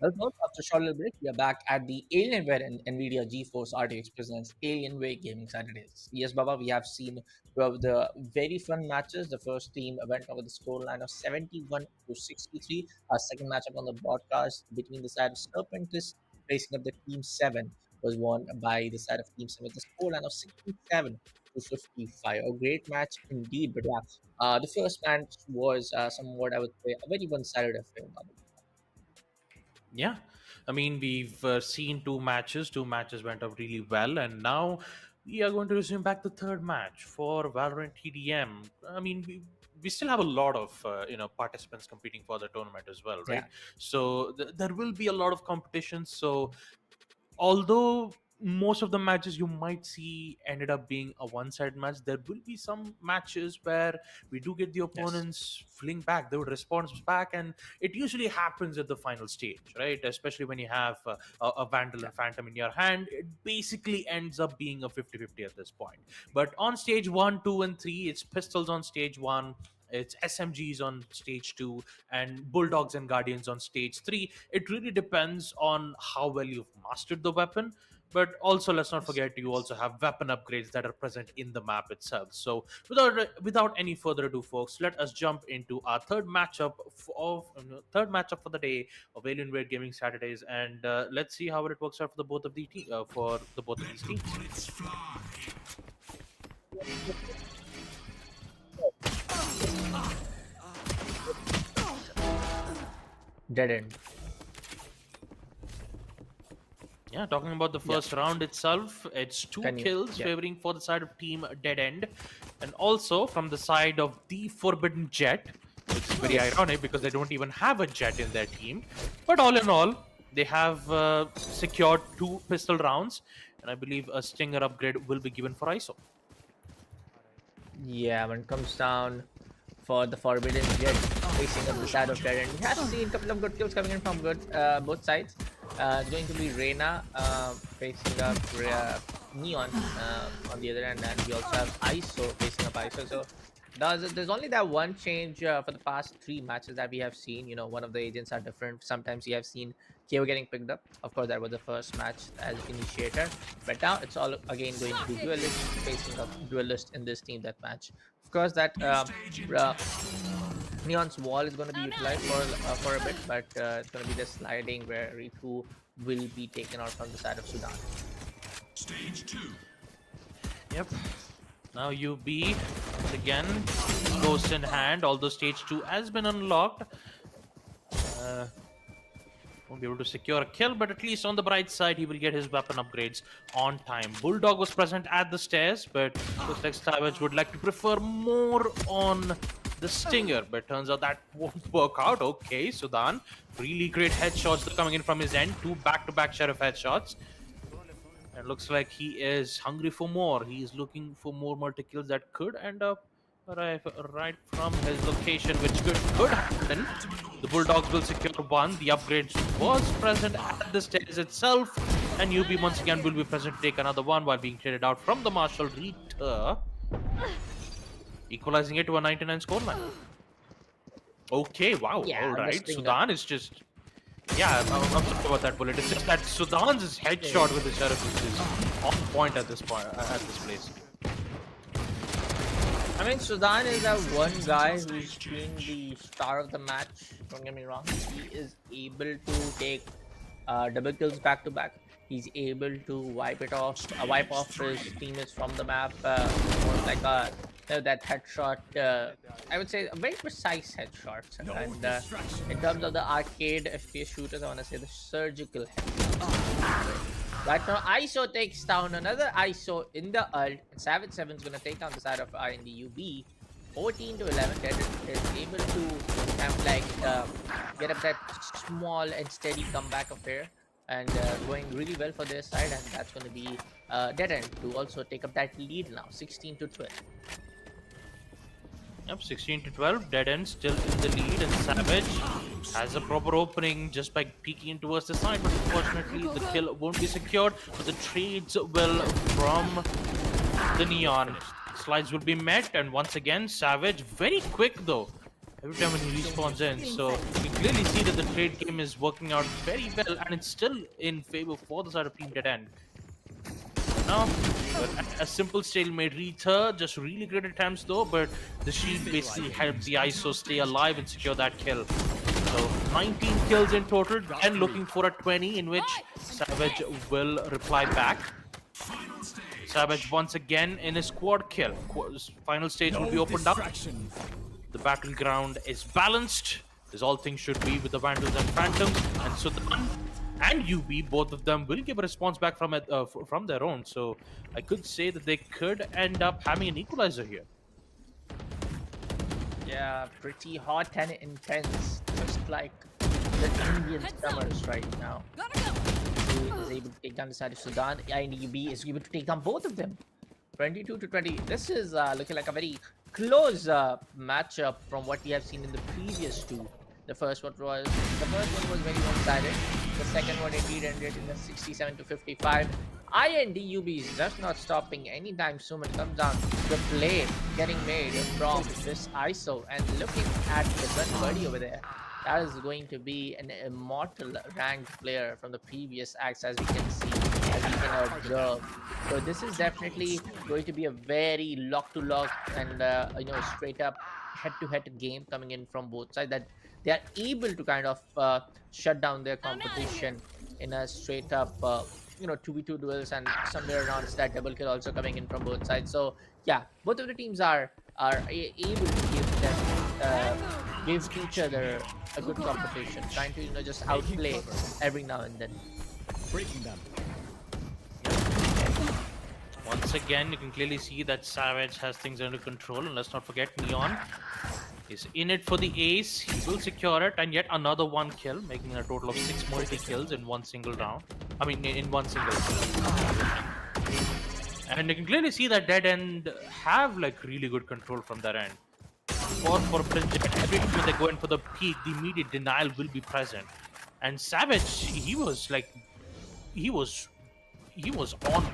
Welcome. After a short little break, we are back at the Alienware and NVIDIA GeForce RTX presents Alienware Gaming Saturdays. Yes, Baba, we have seen two of the very fun matches. The first team went over the scoreline of 71 to 63. Our second matchup on the broadcast between the side of Serpentis facing up the Team 7 was won by the side of Team 7 with the scoreline of 67 to 55. A great match indeed, but yeah, the first match was somewhat, I would say, a very one-sided affair. Yeah, I mean, we've seen two matches. Two matches went up really well, and now we are going to resume back the third match for Valorant TDM. I mean, we still have a lot of participants competing for the tournament as well, Yeah. right? So there will be a lot of competition. So although most of the matches you might see ended up being a one-sided match, there will be some matches where we do get the Yes. opponents fling back, they would respond back, and it usually happens at the final stage, right? Especially when you have a Vandal and Phantom in your hand, it basically ends up being a 50-50 at this point. But on stage 1, 2, and 3, it's pistols on stage 1, it's SMGs on stage 2, and Bulldogs and Guardians on stage 3. It really depends on how well you've mastered the weapon. But also, let's not forget, you also have weapon upgrades that are present in the map itself. So, without any further ado, folks, let us jump into our third matchup for the day of Alienware Gaming Saturdays, and let's see how it works out for the both of these teams. Dead end. Yeah, talking about the first round itself, it's two kills yeah. favoring for the side of Team Dead End, and also from the side of the Forbidden Jet, which is very ironic because they don't even have a Jet in their team. But all in all, they have secured 2 pistol rounds, and I believe a Stinger upgrade will be given for ISO. Yeah, when it comes down for the Forbidden Jet facing up the side of Dead End, we have seen a couple of good kills coming in from both sides. It's going to be Reina facing up Neon on the other end, and we also have ISO facing up ISO. So there's only that one change for the past 3 matches that we have seen. You know, one of the agents are different. Sometimes you have seen KO getting picked up. Of course, that was the first match as initiator. But now it's all again going to be duelist facing up duelist in this team that match. Of course, that Neon's wall is going to be utilized for a bit, but it's going to be the sliding where Riku will be taken out from the side of Sudan. Stage 2. Yep. Now UB once again goes in hand, although stage 2 has been unlocked. Won't be able to secure a kill, but at least on the bright side, he will get his weapon upgrades on time. Bulldog was present at the stairs, but looks like Savage would like to prefer more on the Stinger, but turns out that won't work out. Okay, Sudan, really great headshots coming in from his end. 2 back-to-back Sheriff headshots. And looks like he is hungry for more. He is looking for more multi-kills that could end up right from his location, which could happen. The Bulldogs will secure 1. The upgrade was present at the stairs itself, and UB once again will be present to take another one while being traded out from the Marshall Reater, equalizing it to a 99 scoreline. Okay, wow, Yeah, all right. the Sudan is just... Yeah, I'm sorry about that bullet. It's just that Sudan's headshot with the Sheriff is on point at this place. I mean, Sudan is that one guy who's been the star of the match. Don't get me wrong. He is able to take double kills back to back. He's able to wipe off his teammates from the map. Almost like that headshot. I would say a very precise headshot. And in terms of the arcade FPS shooters, I want to say the surgical headshot. Right now, ISO takes down another ISO in the ult. And Savage 7 is going to take down the side of in the UB. 14 to 11. Dead is able to kind of like get up that small and steady comeback affair. And going really well for their side. And that's going to be Dead End to also take up that lead now. 16 to 12. Yep, 16 to 12. Dead End still in the lead, and Savage has a proper opening just by peeking in towards the side, but unfortunately the kill won't be secured. But the trades will from the Neon. Slides will be met, and once again Savage very quick though. every time when he respawns in. So you can clearly see that the trade game is working out very well, and it's still in favor for the side of Team Dead End. Now, a simple stalemate Retha, just really great attempts though, but the shield basically helped the ISO stay alive and secure that kill. So 19 kills in total, and looking for a 20 in which Savage will reply back. Savage once again in his quad kill. Final stage will be opened up. The battleground is balanced, as all things should be, with the Vandals and Phantoms, and Sudan and UB, both of them will give a response back from it, from their own. So I could say that they could end up having an equalizer here. Yeah, pretty hot and intense, just like the Indian summers right now. Gotta go. Who is able to take down the side of Sudan, and UB is able to take down both of them. 22-20. This is looking like a very close matchup from what we have seen in the previous two. The first one was very one-sided. The second one indeed ended in a 67-55. INDUB is just not stopping anytime soon when it comes down to the play getting made from this ISO. And looking at the gun buddy over there, that is going to be an immortal ranked player from the previous acts, as we can see, as we can observe. So this is definitely going to be a very lock-to-lock and straight up head-to-head game coming in from both sides, that they are able to kind of shut down their competition in a straight up 2v2 duels, and somewhere around that double kill also coming in from both sides. So yeah, both of the teams are able to give each other a good competition, trying to just outplay every now and then. Breaking them. Once again, you can clearly see that Savage has things under control, and let's not forget Neon is in it for the ace. He will secure it, and yet another one kill, making a total of 6 multi-kills in one single round. I mean, in one single kill. And you can clearly see that Dead End have like really good control from their end. For every time they go in for the peak, the immediate denial will be present. And Savage, he was on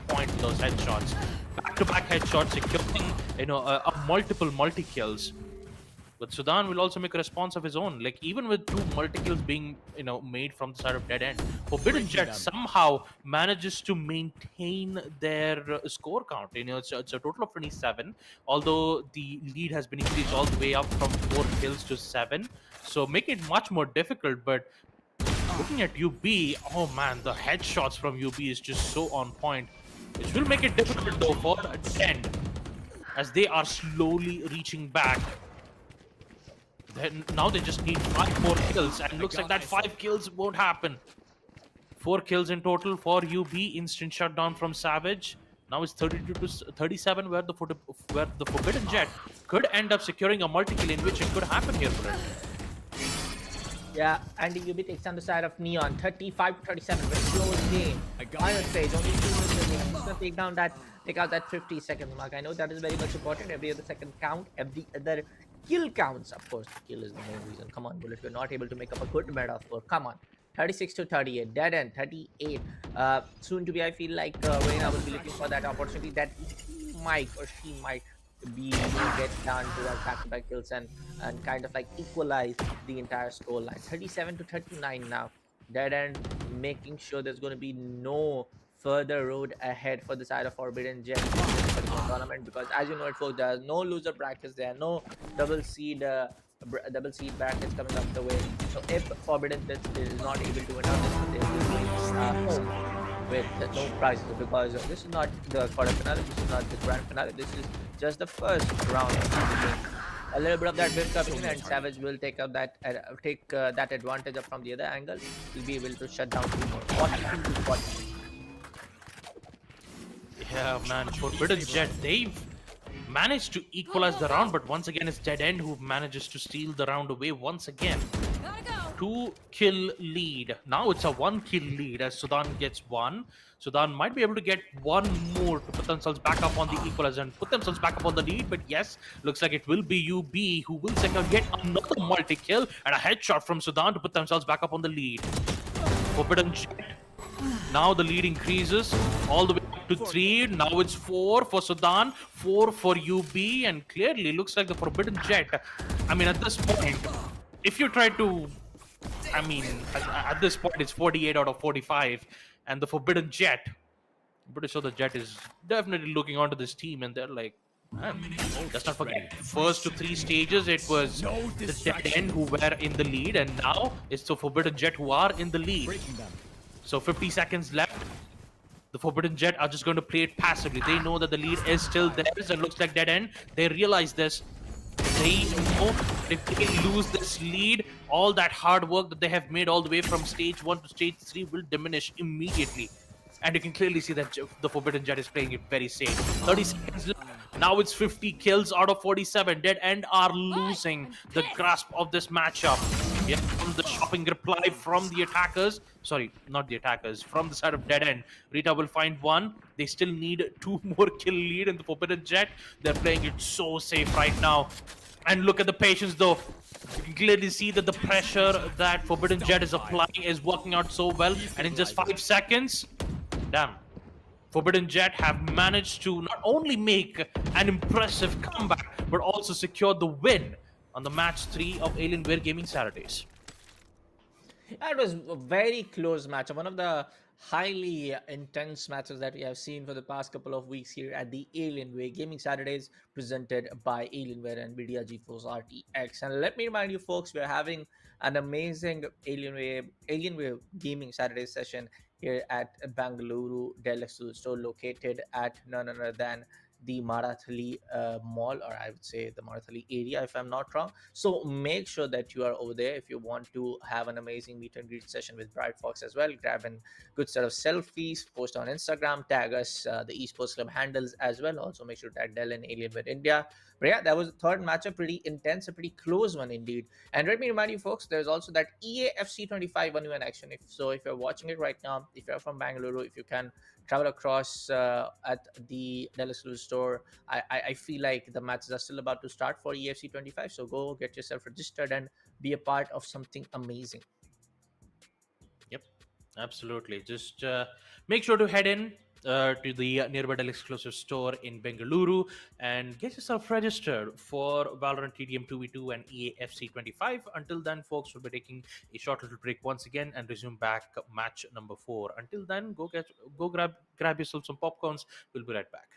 point with those headshots, back-to-back headshots, securing multiple multi-kills. But Sudan will also make a response of his own. Like, even with 2 multi-kills being made from the side of Dead End, Forbidden Jet somehow manages to maintain their score count. It's a total of 27, although the lead has been increased all the way up from 4 kills to 7, so make it much more difficult. But looking at UB, oh man, the headshots from UB is just so on point, which will make it difficult though for End, as they are slowly reaching back. Now they just need 5 more kills, and looks like that 5 kills won't happen. 4 kills in total for UB. Instant shutdown from Savage. Now it's 32-37, where the Forbidden Jet could end up securing a multi-kill, in which it could happen here for it. Yeah, and UB takes down the side of Neon, 35-37, very close game. Final stage, only 2 minutes remaining. He's gonna take out that 50-second mark. I know that is very much important. Every other second count, every other kill counts. Of course, the kill is the main reason. Come on, Bullet, we're not able to make up a good metaphor. Come on. 36-38, Dead End 38. Soon to be, I feel like Reina will be looking for that opportunity that he might or she might be able to get down to that back-to-back kills and kind of like equalize the entire score line. 37-39 now. Dead End making sure there's going to be no further road ahead for the side of Forbidden Jet in this particular tournament, because as you know it, folks, there's no loser brackets, there are no double seed brackets coming up the way. So if Forbidden Jet is not able to win out this, they will be home with no prizes, because this is not the quarterfinale, this is not the grand finale, this is just the first round of the game. A little bit of that whip coming in, and Savage will take up that that advantage up from the other angle. He'll be able to shut down 2 more. 42-40. Yeah, man, Forbidden Jet, they've managed to equalize the round, but once again it's Dead End who manages to steal the round away once again. 2-kill lead. Now it's a 1-kill lead as Sudan gets 1. Sudan might be able to get 1 more to put themselves back up on the equalizer and put themselves back up on the lead, but yes, looks like it will be UB who will second yet another multi-kill and a headshot from Sudan to put themselves back up on the lead. Forbidden Jet. Now the lead increases all the way up to 3. Now it's 4 for Sudan, 4 for UB, and clearly looks like the Forbidden Jet I mean, at this point, if you try to, I mean, at this point, it's 48 out of 45, and the Forbidden Jet. I'm pretty sure the Jet is definitely looking onto this team, and they're like, man, let's not forget. First to 3 stages, it was the Dead End who were in the lead, and now it's the Forbidden Jet who are in the lead. So 50 seconds left. The Forbidden Jet are just going to play it passively. They know that the lead is still theirs and looks like Dead End. They realize this. They know if they lose this lead, all that hard work that they have made all the way from stage 1 to stage 3 will diminish immediately. And you can clearly see that the Forbidden Jet is playing it very safe. 30 seconds left. Now it's 50 kills out of 47. Dead End are losing the grasp of this matchup. Yeah, from the shopping reply from the attackers. Sorry, not the attackers. From the side of Dead End. Rita will find one. They still need 2 more kill lead in the Forbidden Jet. They're playing it so safe right now. And look at the patience though. You can clearly see that the pressure that Forbidden Jet is applying is working out so well. And in just 5 seconds, damn. Forbidden Jet have managed to not only make an impressive comeback, but also secure the win on the match 3 of Alienware Gaming Saturdays. It was a very close match. One of the highly intense matches that we have seen for the past couple of weeks here at the Alienware Gaming Saturdays, presented by Alienware and NVIDIA GeForce RTX. And let me remind you, folks, we are having an amazing Alienware Gaming Saturday session here at Bengaluru Dell Exclusive Store, located at none other than the Marathali mall, or I would say the Marathali area, if I'm not wrong. So make sure that you are over there if you want to have an amazing meet and greet session with Brightfox as well. Grab a good set of selfies, post on Instagram, tag us, the Esports Club handles as well. Also make sure to tag Dell and Alienware India. But yeah, that was the third matchup, pretty intense, a pretty close one indeed. And let me remind you, folks, there's also that EAFC 25 1v1 action. If you're watching it right now, if you're from Bengaluru, if you can travel across at the Dell Exclusive Store, I feel like the matches are still about to start for EFC 25. So go get yourself registered and be a part of something amazing. Yep, absolutely. Just make sure to head in to the nearby Dell Exclusive Store in Bengaluru and get yourself registered for Valorant TDM 2v2 and EAFC 25. Until then, folks, will be taking a short little break once again and resume back match number 4. Until then, go grab yourself some popcorns. We'll be right back.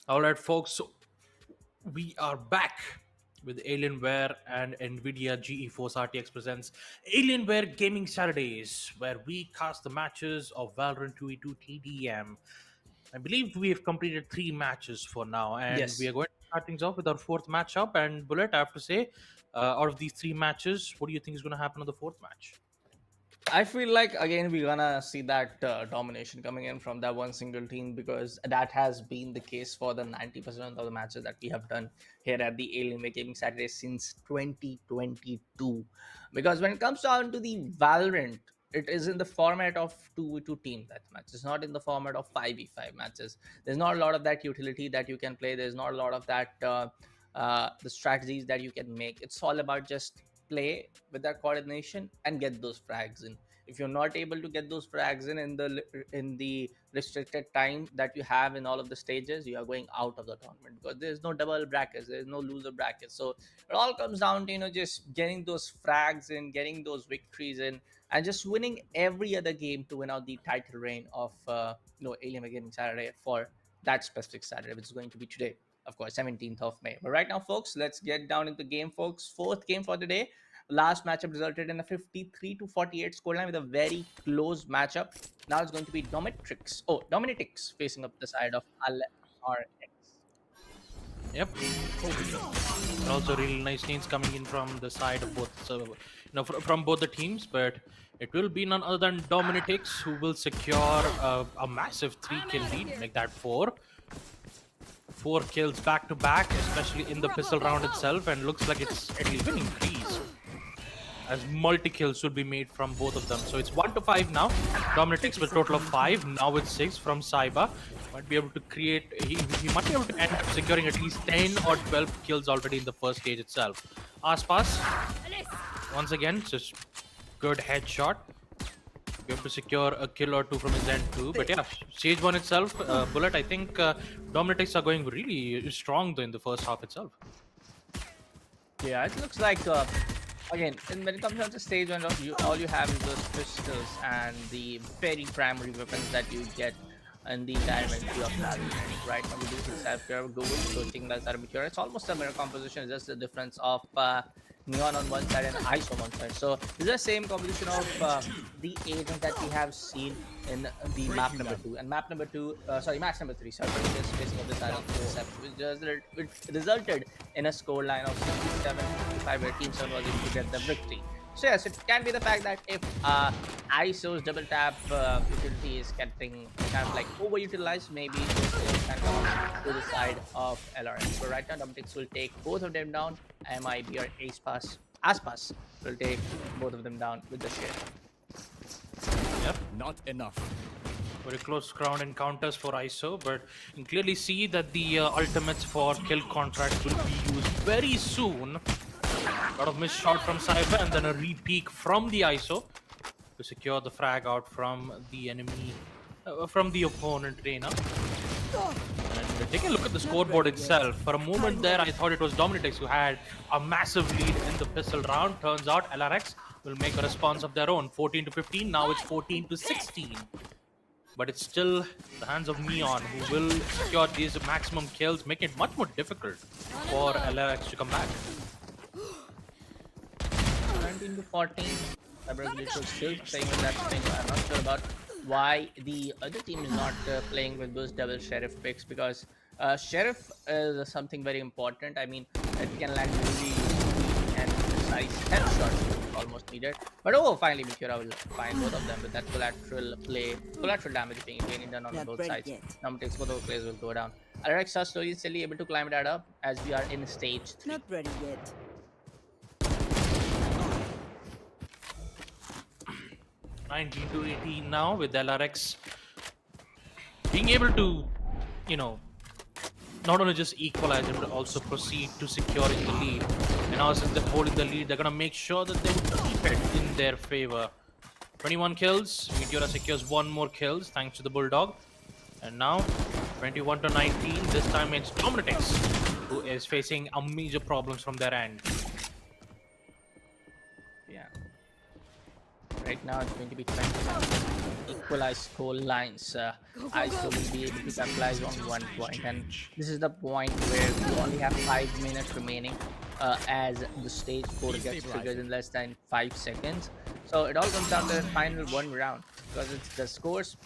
All right, folks. So we are back with Alienware and NVIDIA GeForce RTX presents Alienware Gaming Saturdays, where we cast the matches of Valorant 2v2 TDM. I believe we have completed 3 matches for now, and we Yes. are going to start things off with our fourth matchup. And Bullet, I have to say, out of these 3 matches, what do you think is going to happen in the fourth match? I feel like again we're gonna see that domination coming in from that one single team, because that has been the case for the 90% of the matches that we have done here at the Alienware Gaming Saturday since 2022. Because when it comes down to the Valorant, it is in the format of 2v2 team deathmatch. It's not in the format of 5v5 matches. There's not a lot of that utility that you can play. There's not a lot of that the strategies that you can make. It's all about just play with that coordination and get those frags in. If you're not able to get those frags in the restricted time that you have in all of the stages, you are going out of the tournament, because there's no double brackets, there's no loser brackets. So it all comes down to just getting those frags in, getting those victories in, and just winning every other game to win out the title reign of Alienware Gaming Saturday for that specific Saturday, which is going to be today, of course, 17th of May. But right now, folks, let's get down into the game, folks. Fourth game for the day. Last matchup resulted in a 53-48 scoreline with a very close matchup. Now it's going to be Dominitix facing up the side of RX. Yep. And also, really nice names coming in from the side of both, from both the teams. But it will be none other than Dominitix who will secure a massive 3-kill lead, make that 4. 4 kills back to back, especially in the pistol round itself, and looks like it'll even increase as multi-kills should be made from both of them. So it's 1-5 now. Dominitix with a total of 5. Now with 6 from Saiba. Might be able to create, he might be able to end up securing at least 10 or 12 kills already in the first stage itself. Aspas, once again, just good headshot. Be able to secure a kill or 2 from his end too. But yeah, stage 1 itself, Bullet, I think Dominitix are going really strong though in the first half itself. Yeah, it looks like again, and when it comes down to stage 1, all you have is those pistols and the very primary weapons that you get in the entire inventory of Valorant. Right now, we do see self-care, Google, floating that's Armature. It's almost a mirror composition, it's just the difference of Neon on one side and Ice on one side. So this is the same composition of the agent that we have seen in the map number 2. And match number 3, sorry, just facing up the side of 7, which resulted in a scoreline of 67-55, where Team 7 was able to get the victory. So yes, it can be the fact that if ISO's double tap utility is getting kind of like overutilized, maybe those players can come to the side of LRX. But right now, Dominitix will take both of them down. MIB or Aspas will take both of them down with the share. Yep. Not enough. Very close ground encounters for ISO, but you can clearly see that the ultimates for kill contracts will be used very soon. A lot of missed shot from Cyber, and then a re-peek from the ISO to secure the frag out from the enemy, from the opponent Reina. And take a look at the scoreboard itself. For a moment there, I thought it was Dominitix who had a massive lead in the pistol round. Turns out LRX will make a response of their own. 14-15, now it's 14-16. But it's still the hands of Neon who will secure these maximum kills, making it much more difficult for LRX to come back. 19-14. Cyber still playing with that thing. I'm not sure about why the other team is not playing with those double sheriff picks, because sheriff is something very important. I mean, it can land really and precise headshots almost needed. But finally Mikura will find both of them with that collateral damage being done on both sides. Dominitix, both of the players will go down. RX are slowly able to climb that up as we are in stage 3. Not ready yet. 19-18 now, with LRX being able to, not only just equalize it, but also proceed to securing the lead. And now since they're holding the lead, they're going to make sure that they would keep it in their favor. 21 kills, Meteora secures 1 more kills thanks to the Bulldog. And now 21-19, this time it's Dominitix who is facing a major problems from their end. Yeah. Right now it's going to be 20. equalize score lines. ISO will be able to capitalize on 1 point, and this is the point where we only have 5 minutes remaining as the stage 4 gets triggered in less than 5 seconds. So it all comes down to the final one round, because it's the scores.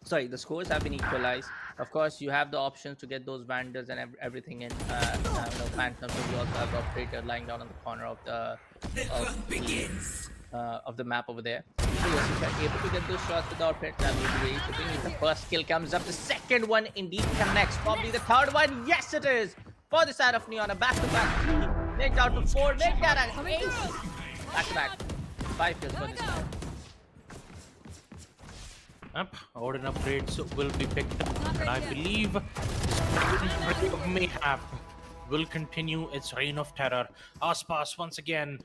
Sorry, the scores have been equalized. Of course, you have the options to get those vandals and everything in phantom. So you also have the operator lying down on the corner of the map over there. So yes, if you're able to get those shots with the operator, that will be great. If the first kill comes up, the second one indeed connects. Probably the third one. Yes, it is. For the side of Neon, a back-to-back 3. Make out to 4. Make that an 8. Back-to-back 5 kills for this guy. Yep, Odin upgrades will be picked up, and I believe Mayhap will continue its reign of terror. Aspas once again,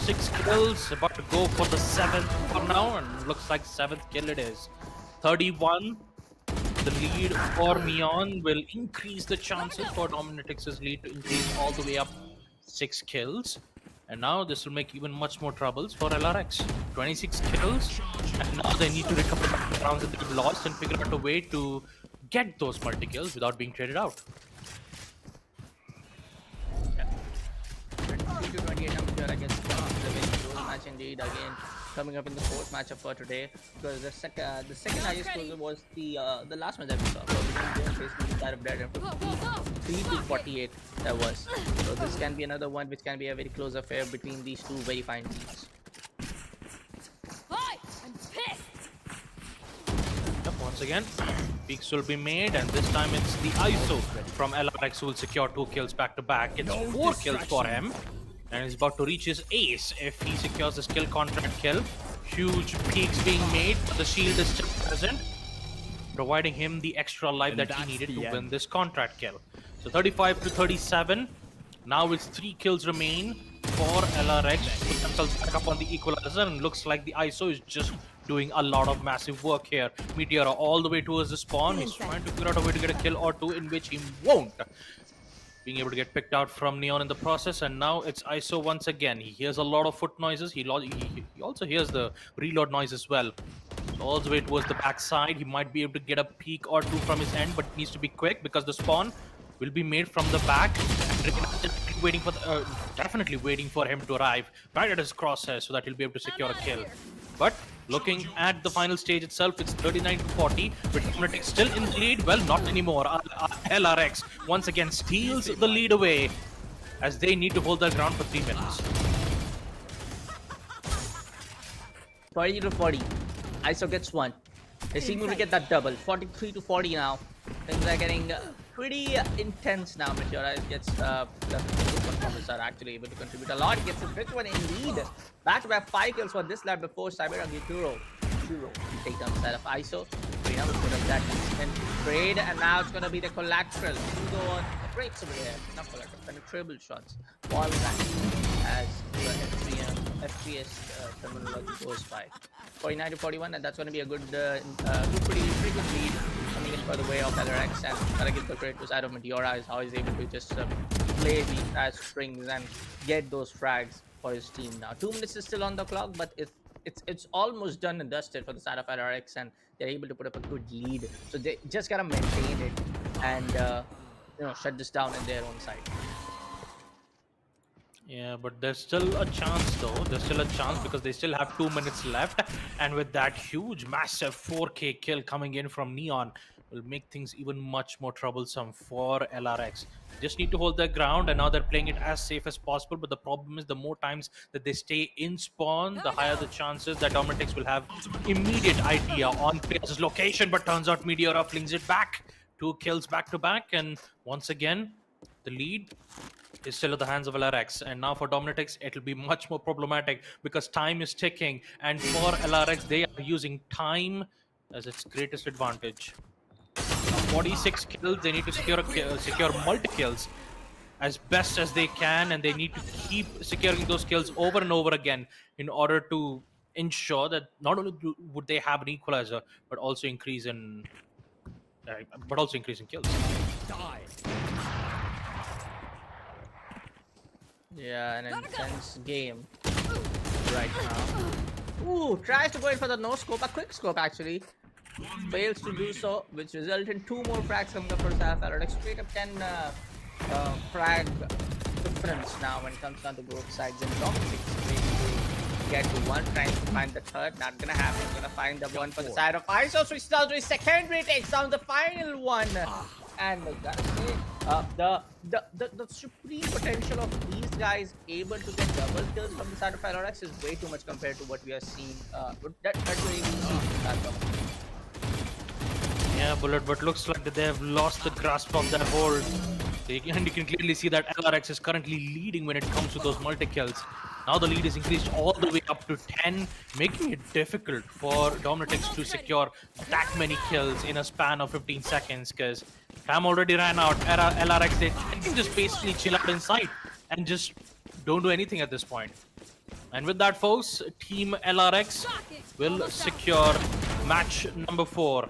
6 kills, about to go for the 7th for now, and looks like 7th kill it is. 31, the lead for Neon will increase the chances for Dominatix's lead to increase all the way up 6 kills. And now this will make even much more troubles for LRX. 26 kills, and now they need to recover the rounds that they've lost and figure out a way to get those multi-kills without being traded out. 23 to 28 here against the very close match indeed. Again, coming up in the 4th matchup for today, because the second highest score was the last match that we saw. So we didn't basically start of dead 3 to 48 that was. So this can be another one which can be a very close affair between these two very fine teams. I'm pissed. Yep, once again, peaks will be made, and this time it's the ISO from LRX who will secure 2 kills back to back. It's 4 kills for him, and he's about to reach his ace if he secures his kill contract kill. Huge peaks being made, the shield is still present, providing him the extra life that he needed to win this contract kill. So 35 to 37. Now it's 3 kills remain for LRX to put themselves back up on the equalizer, and looks like the ISO is just doing a lot of massive work here. Meteora all the way towards the spawn. He's trying to figure out a way to get a kill or two, in which he won't. Being able to get picked out from Neon in the process, and now it's ISO once again. He hears a lot of foot noises. He also hears the reload noise as well. So all the way towards the backside. He might be able to get a peek or two from his end, but needs to be quick because the spawn will be made from the back. Waiting for definitely waiting for him to arrive right at his crosshair so that he'll be able to secure a kill. But looking at the final stage itself, it's 39 to 40. With Dominatix still in the lead. Well, not anymore. LRX once again steals the lead away as they need to hold their ground for 3 minutes. 40 to 40. ISO gets 1. They seem to get that double. 43 to 40 now. Things are getting pretty intense now. Meteora gets the performers are actually able to contribute a lot. He gets the fifth one in lead. Back-to-back 5 kills for this lap before Cyber Gituro. Take down the side of ISO. Rina will put up that instant trade, and now it's gonna be the collateral. Hugo on breaks over there. Not collateral, penetrable shots. Wall back as the FPS terminology goes by. 49 to 41, and that's going to be a good, pretty good lead coming in for the way of LRX. And gotta give the credit to side of Meteora is how he's able to just play the entire strings and get those frags for his team now. 2 minutes is still on the clock, but it's almost done and dusted for the side of LRX, and they're able to put up a good lead. So they just gotta maintain it and shut this down in their own side. Yeah, but there's still a chance though. There's still a chance because they still have 2 minutes left. And with that huge, massive 4K kill coming in from Neon, will make things even much more troublesome for LRX. Just need to hold their ground, and now they're playing it as safe as possible. But the problem is, the more times that they stay in spawn, the higher the chances that Dominatix will have immediate idea on player's location. But turns out Meteora flings it back. 2 kills back to back, and once again, the lead is still at the hands of LRX. And now for Dominatix, it'll be much more problematic because time is ticking. And for LRX, they are using time as its greatest advantage. 46 kills, they need to secure multi-kills as best as they can, and they need to keep securing those kills over and over again in order to ensure that not only would they have an equalizer, but also increase in kills. Yeah, an intense game right now. Ooh, tries to go in for the no scope, a quick scope actually. Fails to do so, which result in 2 more frags coming up for VALORANT. Straight up 10 frag difference now when it comes down to both sides. And Dominic to get to one, trying to find the third. Not gonna happen. Gonna find the one for the side of ISO. Switches down to his secondary, takes down the final one. And gotta say, the supreme potential of these guys able to get double kills from the side of VALORANT is way too much compared to what we are seeing. That we're able to see from that company. Yeah, Bullet, but looks like that they have lost the grasp of their hold. And you can clearly see that LRX is currently leading when it comes to those multi-kills. Now the lead is increased all the way up to 10, making it difficult for Dominatix to secure that many kills in a span of 15 seconds because time already ran out. LRX, they can just basically chill out inside and just don't do anything at this point. And with that, folks, Team LRX will secure match number 4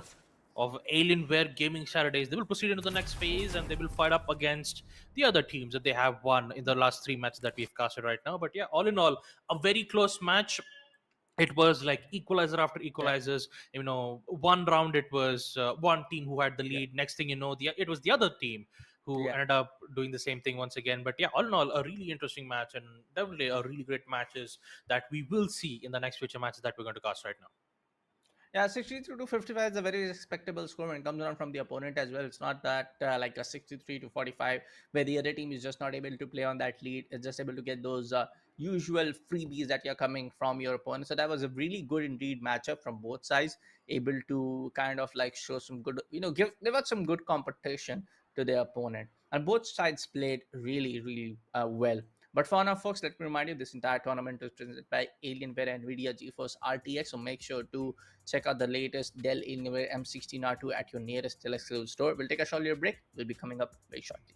of Alienware Gaming Saturdays. They will proceed into the next phase and they will fight up against the other teams that they have won in the last 3 matches that we've casted right now. But yeah, all in all, a very close match. It was like equalizer after equalizers. You know, one round it was one team who had the lead. Next thing you know, it was the other team who ended up doing the same thing once again. But yeah, all in all, a really interesting match and definitely a really great matches that we will see in the next future matches that we're going to cast right now. Yeah, 63 to 55 is a very respectable score when it comes around from the opponent as well. It's not that like a 63 to 45 where the other team is just not able to play on that lead. It's just able to get those usual freebies that are coming from your opponent. So that was a really good indeed matchup from both sides, able to kind of like show some good, give us some good competition to their opponent. And both sides played really well. But for now, folks, let me remind you this entire tournament is presented by Alienware and NVIDIA GeForce RTX. So make sure to check out the latest Dell Alienware M16R2 at your nearest Dell exclusive store. We'll take a short little break. We'll be coming up very shortly.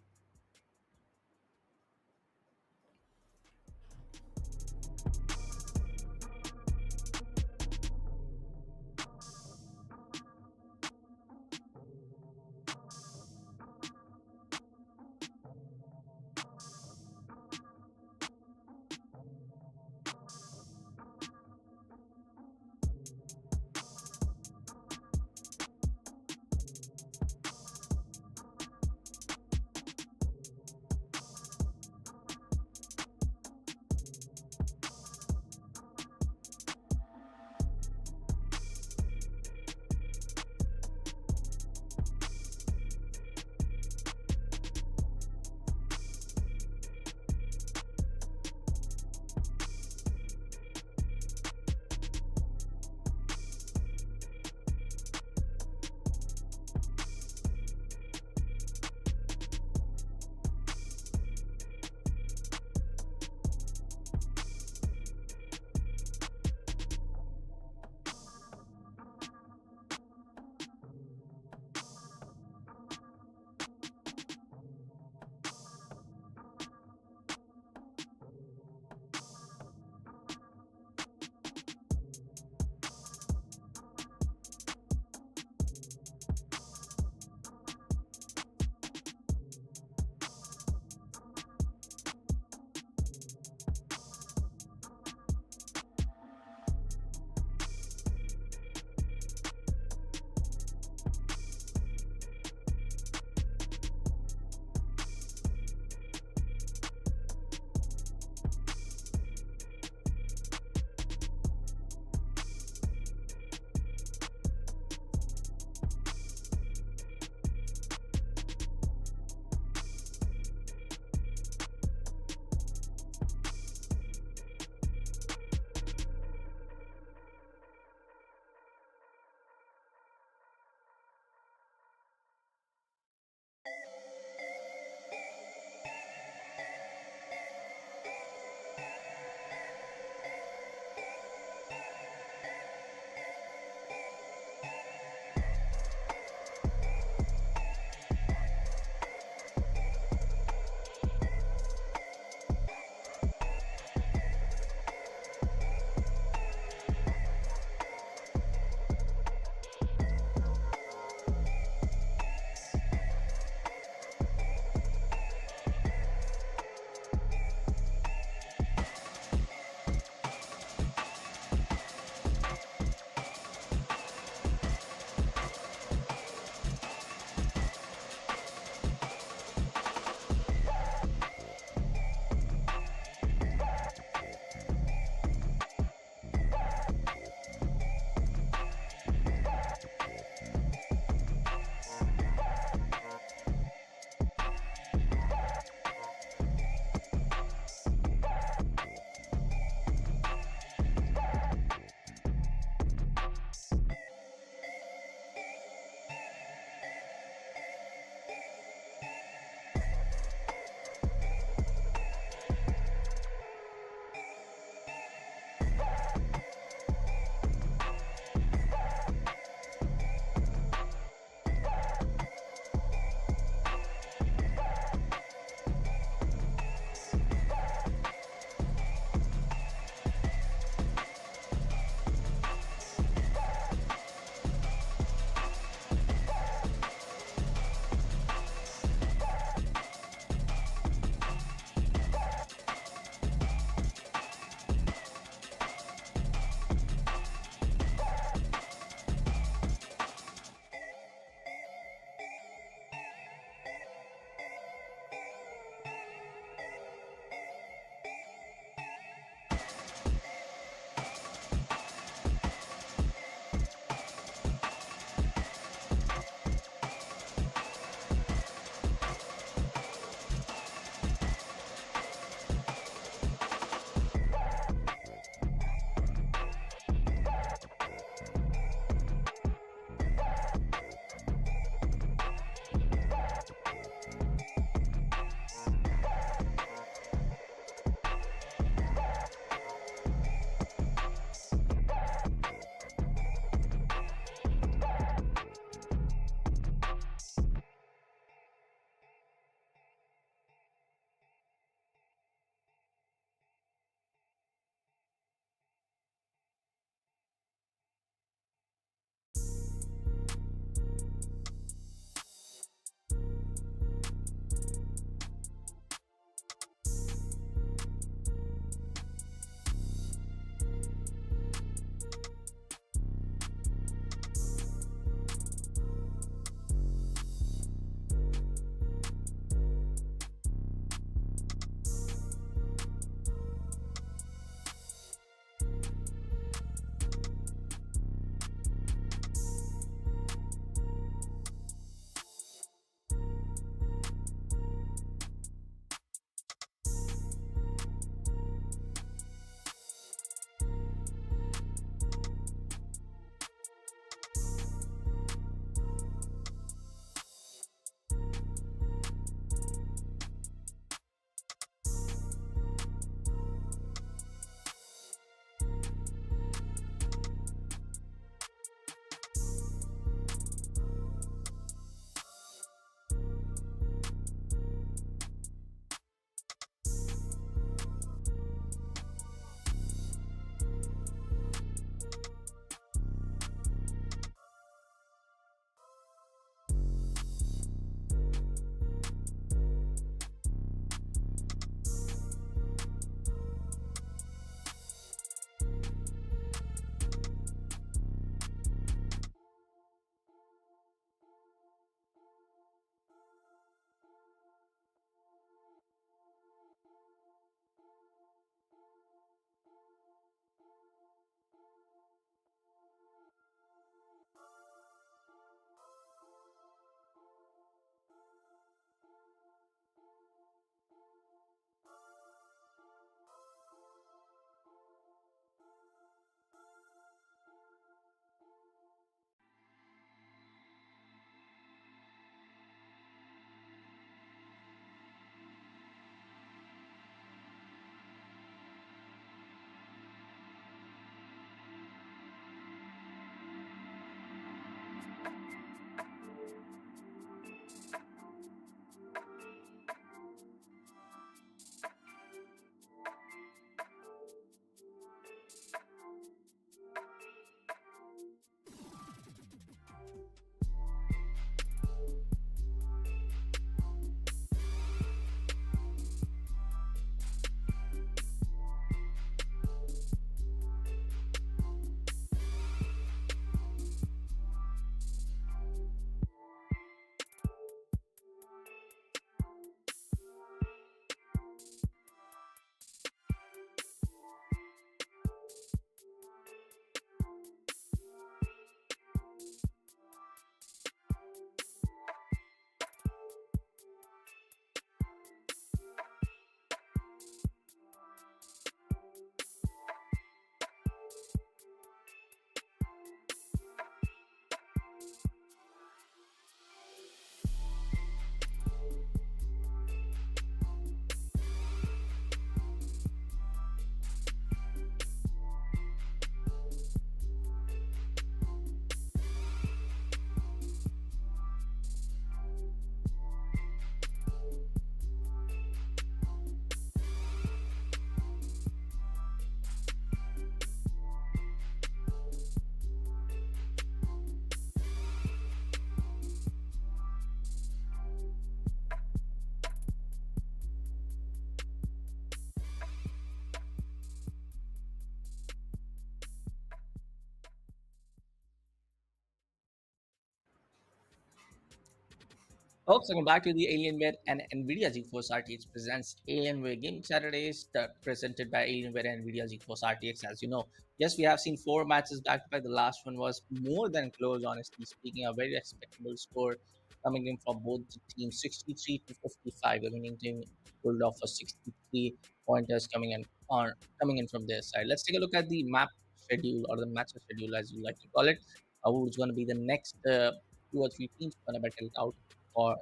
Folks, welcome back to the Alienware and NVIDIA GeForce RTX presents Alienware Gaming Saturdays, presented by Alienware and NVIDIA GeForce RTX. As you know, yes, we have seen 4 matches back to back. The last one was more than close, honestly speaking. A very respectable score coming in from both the teams, 63 to 55. The winning team pulled off for 63 pointers coming in from their side. Let's take a look at the map schedule, or the match schedule, as you like to call it. Who's going to be the next 2 or 3 teams going to battle it out for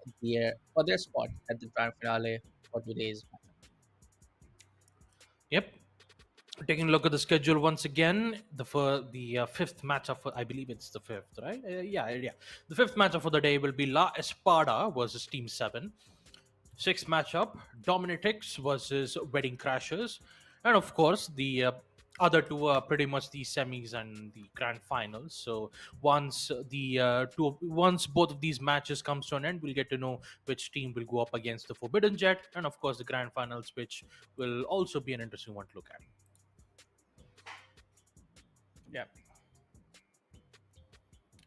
their spot at the grand finale for today's match. Yep. Taking a look at the schedule once again, the fifth matchup for, I believe it's the fifth, right? Yeah. The fifth matchup for the day will be La Espada versus Team 7. Sixth matchup, Dominatix versus Wedding Crashers. And of course, the other two are pretty much the semis and the grand finals. So once once both of these matches comes to an end, we'll get to know which team will go up against the Forbidden Jet, and of course the grand finals, which will also be an interesting one to look at. Yeah.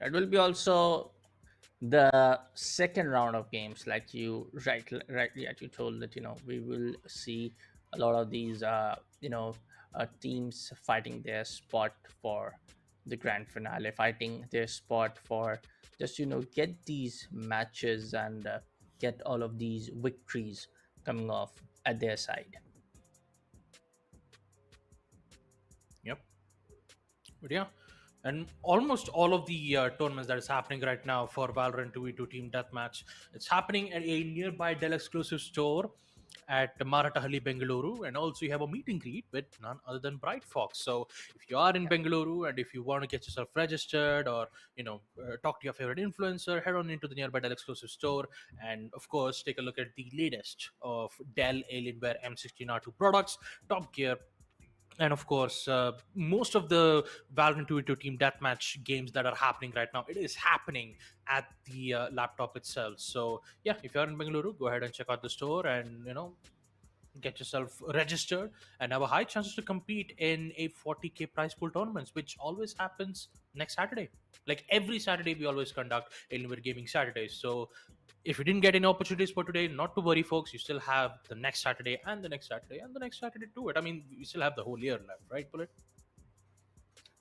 It will be also the second round of games, like you rightly as you told, that we will see a lot of these teams fighting their spot for the grand finale, fighting their spot for just get these matches and get all of these victories coming off at their side. Yep. But yeah, and almost all of the tournaments that is happening right now for Valorant 2v2 Team Deathmatch, it's happening at a nearby Dell exclusive store at Maratahalli, Bengaluru, and also you have a meet and greet with none other than Brightfox. So if you are in Bengaluru and if you want to get yourself registered, or talk to your favorite influencer, head on into the nearby Dell exclusive store, and of course take a look at the latest of Dell Alienware M16R2 products, Top Gear. And of course, most of the Valorant 2v2 Team Deathmatch games that are happening right now, it is happening at the laptop itself. So yeah, if you're in Bengaluru, go ahead and check out the store and get yourself registered and have a high chances to compete in a 40k prize pool tournaments, which always happens next Saturday. Like every Saturday, we always conduct Alienware Gaming Saturdays. So if you didn't get any opportunities for today, not to worry, folks. You still have the next Saturday and the next Saturday and the next Saturday to it. I mean, we still have the whole year left, right, Bullet?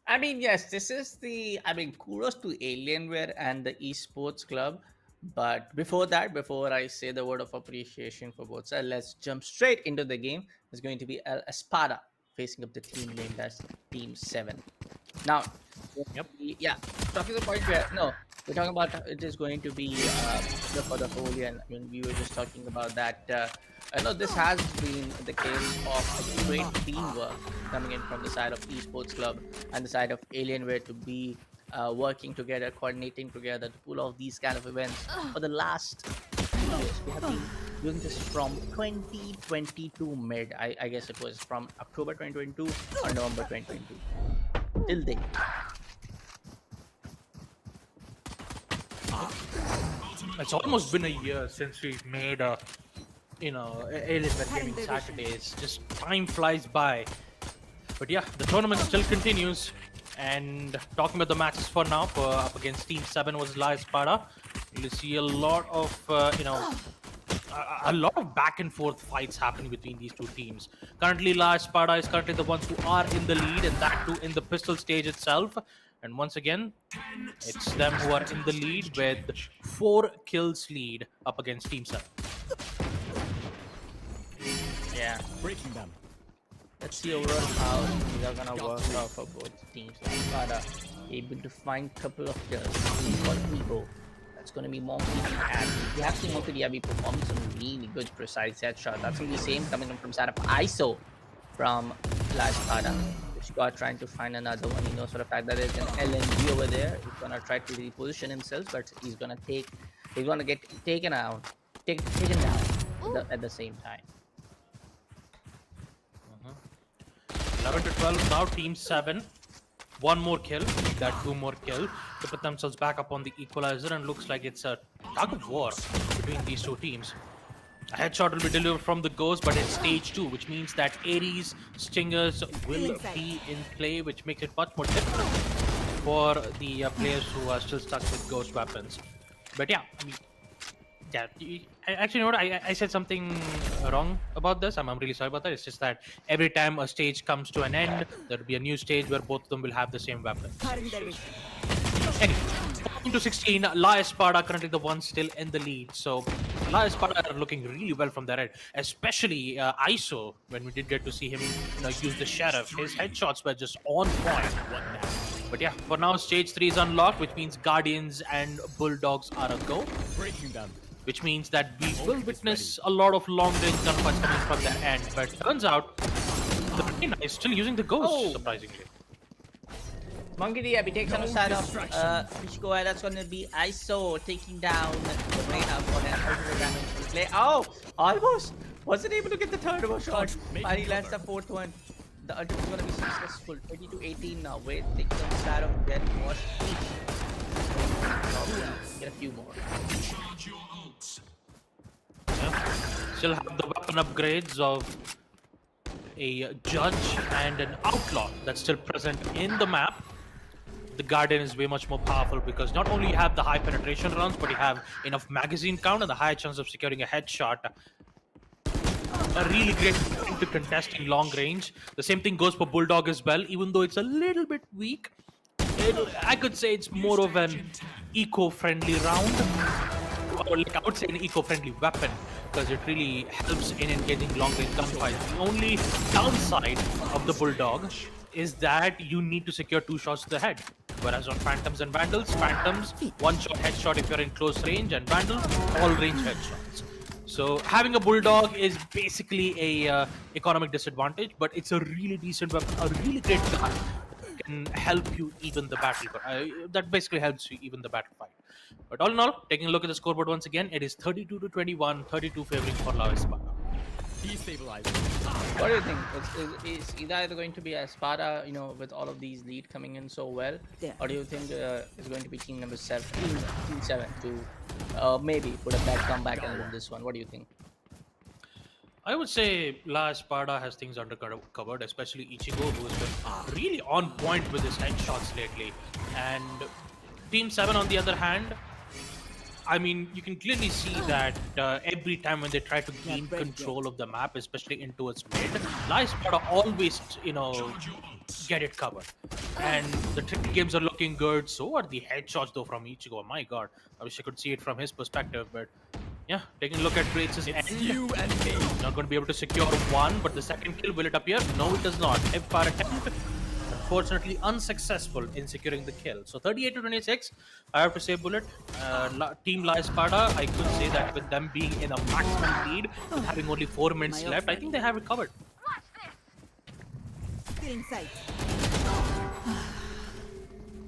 I mean, yes, this is kudos to Alienware and the Esports Club. But before that, before I say the word of appreciation for both sides, let's jump straight into the game. It's going to be El Espada facing up the team named as Team 7. Now, Yep. yeah, talking the point where, no, we're talking about it is going to be for the whole year. And when we were just talking about that, I know this has been the case of great teamwork coming in from the side of Esports Club and the side of Alienware to be working together, coordinating together to pull off these kind of events for the last 2 years. We have been doing this from 2022 mid. I guess it was from October 2022 or November 2022 till date. It's almost been a year since we've made Alienware Gaming Saturdays. Just time flies by. But yeah, the tournament still continues. And talking about the matches for now, up against Team 7 was Live Sparta. You'll see a lot of, a lot of back and forth fights happening between these two teams. Currently, Live Sparta is currently the ones who are in the lead, and that too in the pistol stage itself. And once again, it's them who are in the lead with 4 kills lead up against Team 7. Yeah. Breaking them. Let's see overall how things are gonna work out for both teams. Like Sparta able to find a couple of kills. For Ego, that's gonna be Monkey and we have seen Monkey be performing some really good precise headshot. That's gonna be the same coming from setup ISO from Live Sparta. Scott trying to find another one. He knows for the fact that there's an LNG over there. He's gonna try to reposition himself, but he's gonna get taken down at the same time. 11 to 12 now, Team 7. 1 more kill, that 2 more kill to put themselves back up on the equalizer, and looks like it's a tug of war between these two teams. A headshot will be delivered from the Ghost, but it's stage 2, which means that Ares, Stingers will be in play, which makes it much more difficult for the players who are still stuck with Ghost weapons. But yeah, I mean, actually, you know what? I said something wrong about this. I'm really sorry about that. It's just that every time a stage comes to an end, there will be a new stage where both of them will have the same weapon. Anyway, 14 to 16, Live Sparta currently the one still in the lead. So Live Sparta are looking really well from their end, especially ISO. When we did get to see him use the Sheriff, his headshots were just on point. But yeah, for now, stage 3 is unlocked, which means Guardians and Bulldogs are a go. Breaking them. Which means that we will witness a lot of long-range gunfights coming from their end. But turns out, the Reyna is still using the Ghost, surprisingly. Monkey D takes on the side of Fishko. That's going to be ISO taking down the Reyna for that ultimate damage to play. Oh, almost wasn't able to get the third shot. Finally lands the 4th one. The ultimate is going to be successful. 20 to 18 now. Wait, takes on the side of Dead Wash. Get a few more. Charge your ults. Yeah. Still have the weapon upgrades of a Judge and an Outlaw that's still present in the map. The Guardian is way much more powerful because not only you have the high penetration rounds, but you have enough magazine count and the high chance of securing a headshot. A really great thing to contest in long range. The same thing goes for Bulldog as well, even though it's a little bit weak. I could say it's more of an eco-friendly round, or like I would say an eco-friendly weapon, because it really helps in engaging long-range gunfights. The only downside of the Bulldog is that you need to secure 2 shots to the head, whereas on Phantoms and Vandals, Phantoms 1-shot headshot if you're in close range, and Vandals all-range headshots. So having a Bulldog is basically a economic disadvantage, but it's a really decent weapon, a really great gun. Can help you even the battle. That basically helps you even the battle fight. But all in all, taking a look at the scoreboard once again, it is 32 to 21, 32 favoring for Live Sparta. Destabilized. What do you think? Is either going to be a Sparta, with all of these lead coming in so well, or do you think it's going to be team 7 to maybe put a bad comeback and win this one? What do you think? I would say Live Sparta has things under covered, especially Ichigo, who has been really on point with his headshots lately. And Team 7, on the other hand, I mean, you can clearly see that every time when they try to gain control of the map, especially in towards mid, Live Sparta always, get it covered. And the tricky games are looking good. So are the headshots, though, from Ichigo. Oh my god, I wish I could see it from his perspective, but yeah, taking a look at Grace's end. You and me. Not going to be able to secure 1, but the second kill, will it appear? No, it does not. Fire attempt, unfortunately unsuccessful in securing the kill. So 38 to 26, I have to say, Bullet. Team Live Sparta, I could say that with them being in a maximum lead, with having only 4 minutes left, I think they have it covered.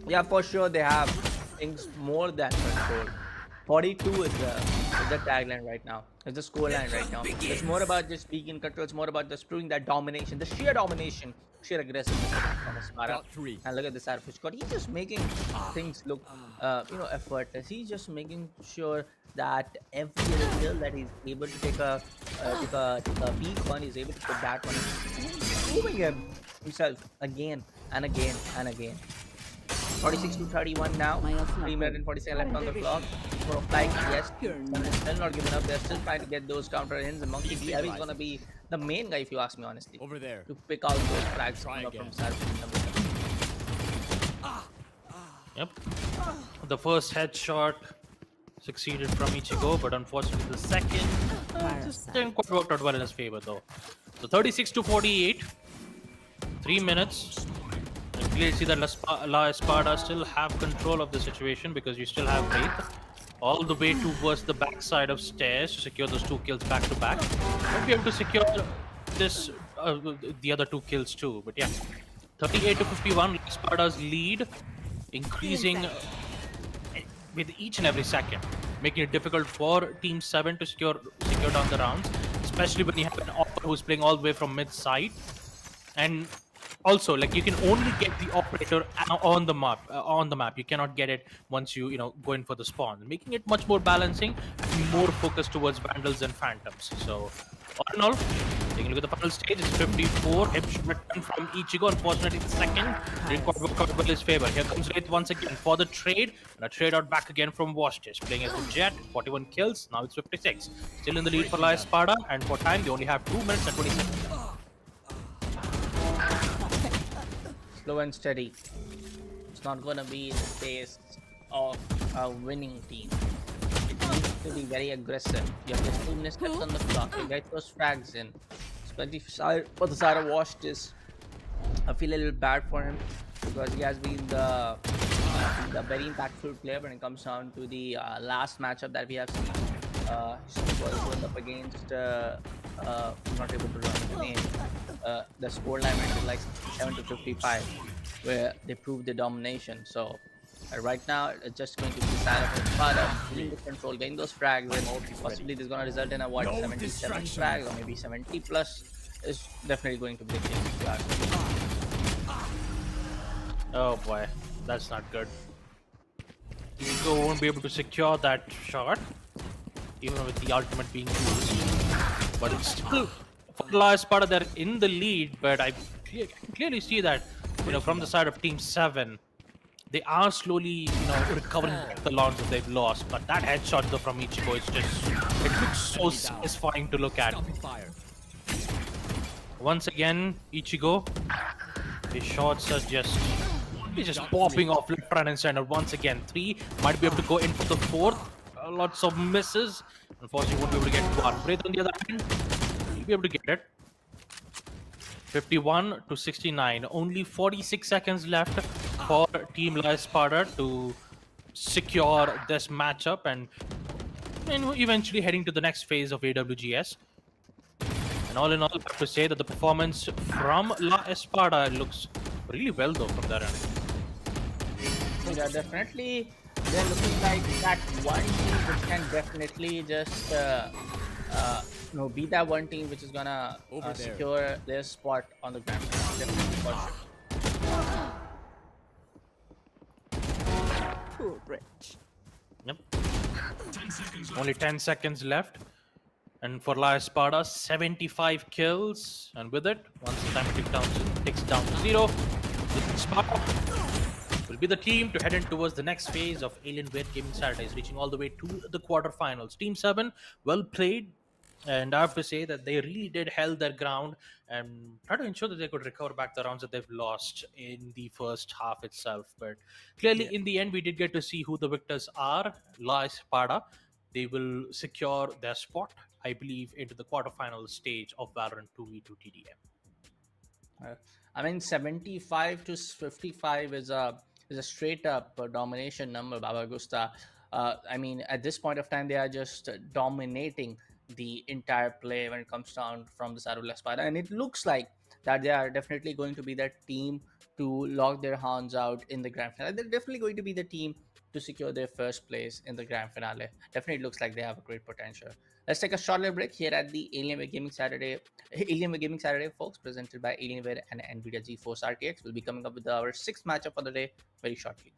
Yeah, for sure they have things more than control. 42 is the tagline right now. It's the scoreline right now. It's more about just being in control. It's more about just proving that domination, the sheer domination, sheer aggressiveness coming from Aspara. Got 3. And look at this Arfish God. He's just making things look, effortless. He's just making sure that every other kill that he's able to take a peek on, he's able to put that one. He's proving himself again and again and again. 46 to 31 now. 3 minutes and 40 seconds left on the clock. For like, yes, they're still not giving up. They're still trying to get those counter hits. And Monkey D is going to be the main guy, if you ask me honestly, Over there. to pick out those frags Try coming up from again. Sarpin number 7. Yep. The first headshot succeeded from Ichigo, but unfortunately the second just didn't quite work out well in his favor though. So 36 to 48. 3 minutes. You clearly see that La Espada still have control of the situation because you still have Wraith all the way towards the backside of stairs to secure those 2 kills back to back. Might be able to secure this the other 2 kills too, but yeah. 38 to 51, La Espada's lead increasing with each and every second, making it difficult for Team 7 to secure down the rounds, especially when you have an operator who's playing all the way from mid side. And also, like, you can only get the operator on the map. You cannot get it once you go in for the spawn, making it much more balancing and more focused towards Vandals and Phantoms. So all in all, taking a look at the final stage, it's 54. Hip return from Ichigo. Unfortunately, the second did quite work out well his favor. Here comes Wraith once again for the trade. And a trade out back again from Washtich. Playing as the Jet, 41 kills. Now it's 56. Still in the lead for La Espada. And for time, they only have 2 minutes and 20 seconds. Slow and steady. It's not going to be the pace of a winning team. It needs to be very aggressive. You have just 2 minutes left on the clock. You get those frags in. Especially for the side of Washtich. I feel a little bad for him because he has been the very impactful player when it comes down to the last matchup that we have seen. He was going up against I'm not able to remember the name. The scoreline went to like 7 to 55, where they proved the domination. So right now, it's just going to be the side of Espada getting the control, getting those frags, and possibly this is going to result in a 77 frags or maybe 70 plus. Is definitely going to be the case. If you ask me. Oh boy, that's not good. Ichigo won't be able to secure that shot, even with the ultimate being used. But it's still, for La Espada, they're in the lead, but I can clearly see that, from the side of Team 7, they are slowly, recovering the launch that they've lost. But that headshot though from Ichigo is it looks so satisfying to look at. Fire. Once again, Ichigo, his shots are just popping off left, right, and center. Once again, 3 might be able to go in for the 4th. Lots of misses. Unfortunately, won't be able to get one. Wraith on the other hand, he'll be able to get it. 51 to 69. Only 46 seconds left for Team La Espada to secure this matchup and eventually heading to the next phase of AWGS. And all in all, I have to say that the performance from La Espada looks really well though from their end. Yeah, definitely. They're looking like that one team which can definitely just be that one team which is gonna secure their spot on the grand final. Definitely for sure. Poor Rich. Yep. 10 seconds left. Only 10 seconds left. And for La Espada, 75 kills. And with it, once the time ticks down to 0, La Espada will be the team to head in towards the next phase of Alienware Gaming Saturdays, reaching all the way to the quarterfinals. Team 7, well played. And I have to say that they really did held their ground and try to ensure that they could recover back the rounds that they've lost in the first half itself. But clearly, in the end, we did get to see who the victors are. La Espada. They will secure their spot, I believe, into the quarterfinal stage of VALORANT 2v2 TDM. I mean, 75 to 55 is a straight up domination number, Baba Gusta. I mean, at this point of time, they are just dominating the entire play when it comes down from the side of La Espada. And it looks like that they are definitely going to be that team to lock their hounds out in the grand finale. They're definitely going to be the team to secure their first place in the grand finale. Definitely looks like they have a great potential. Let's take a short little break here at the Alienware Gaming Saturday. Alienware Gaming Saturday, folks, presented by Alienware and NVIDIA GeForce RTX. We'll be coming up with our 6th matchup for the day very shortly.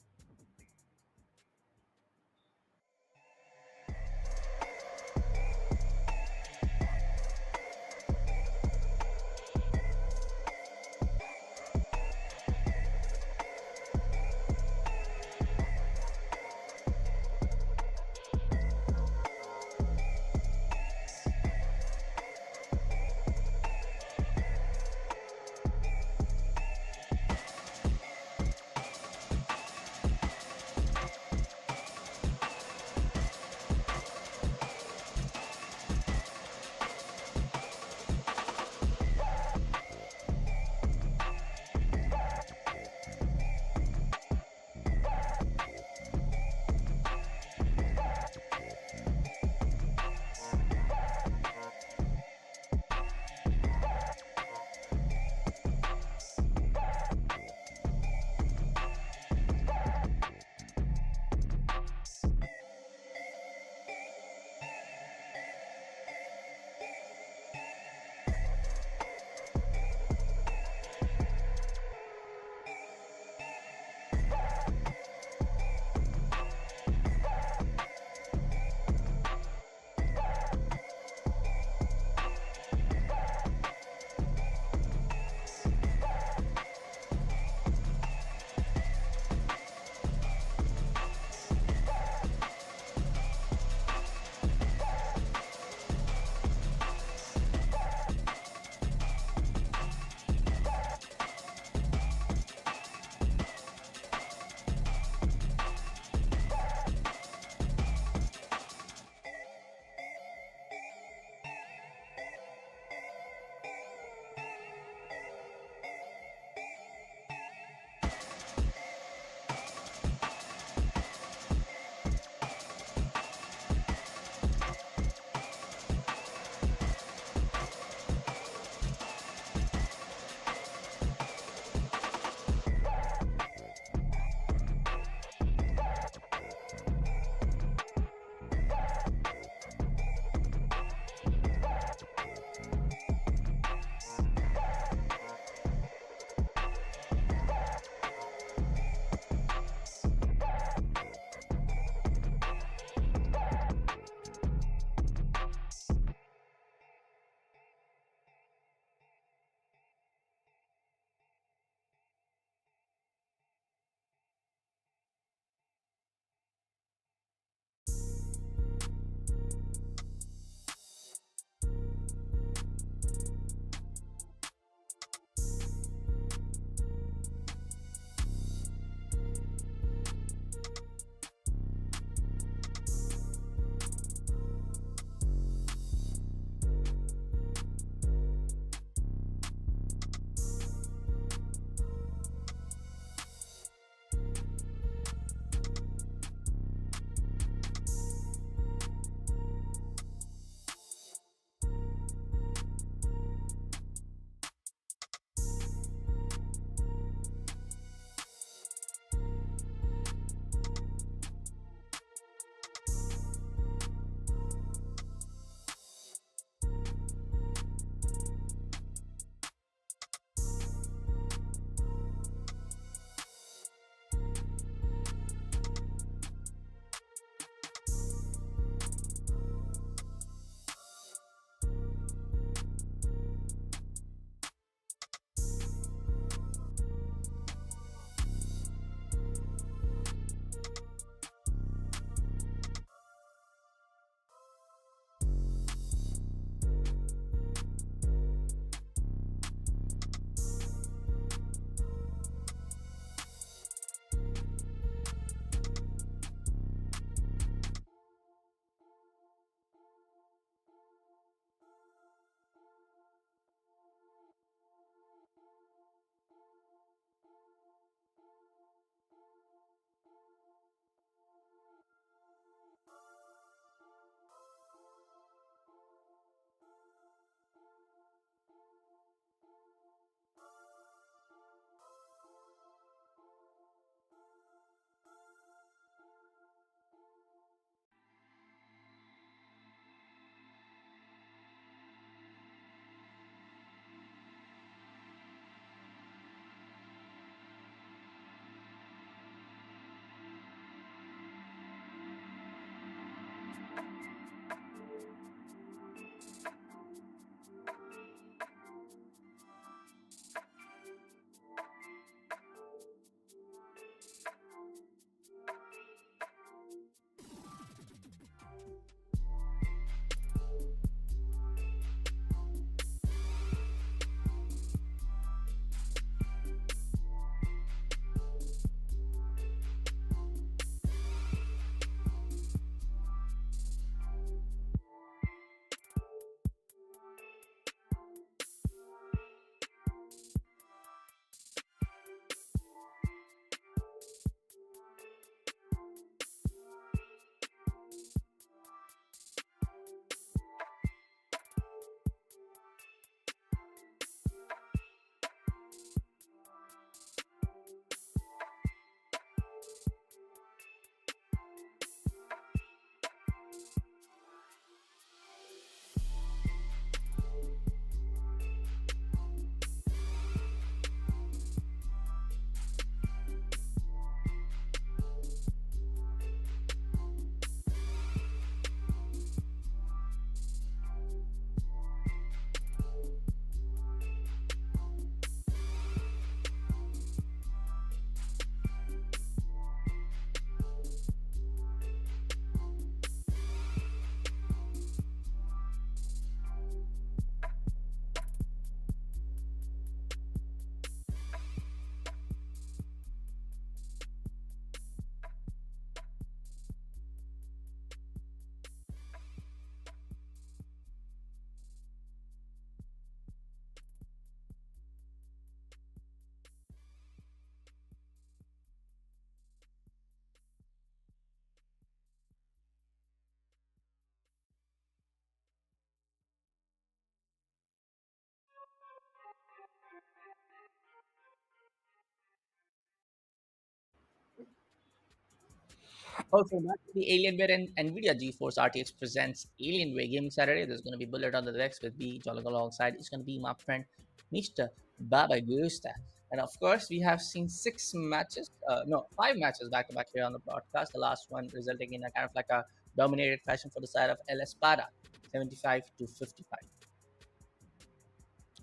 Also, back to the Alienware and NVIDIA GeForce RTX presents Alienware Gaming Saturday. There's going to be Bullet on the decks with me, Jolly alongside. It's going to be my friend, Mr. Baba Gusta. And of course, we have seen five matches back to back here on the broadcast. The last one resulting in a kind of like a dominated fashion for the side of El Espada, 75 to 55.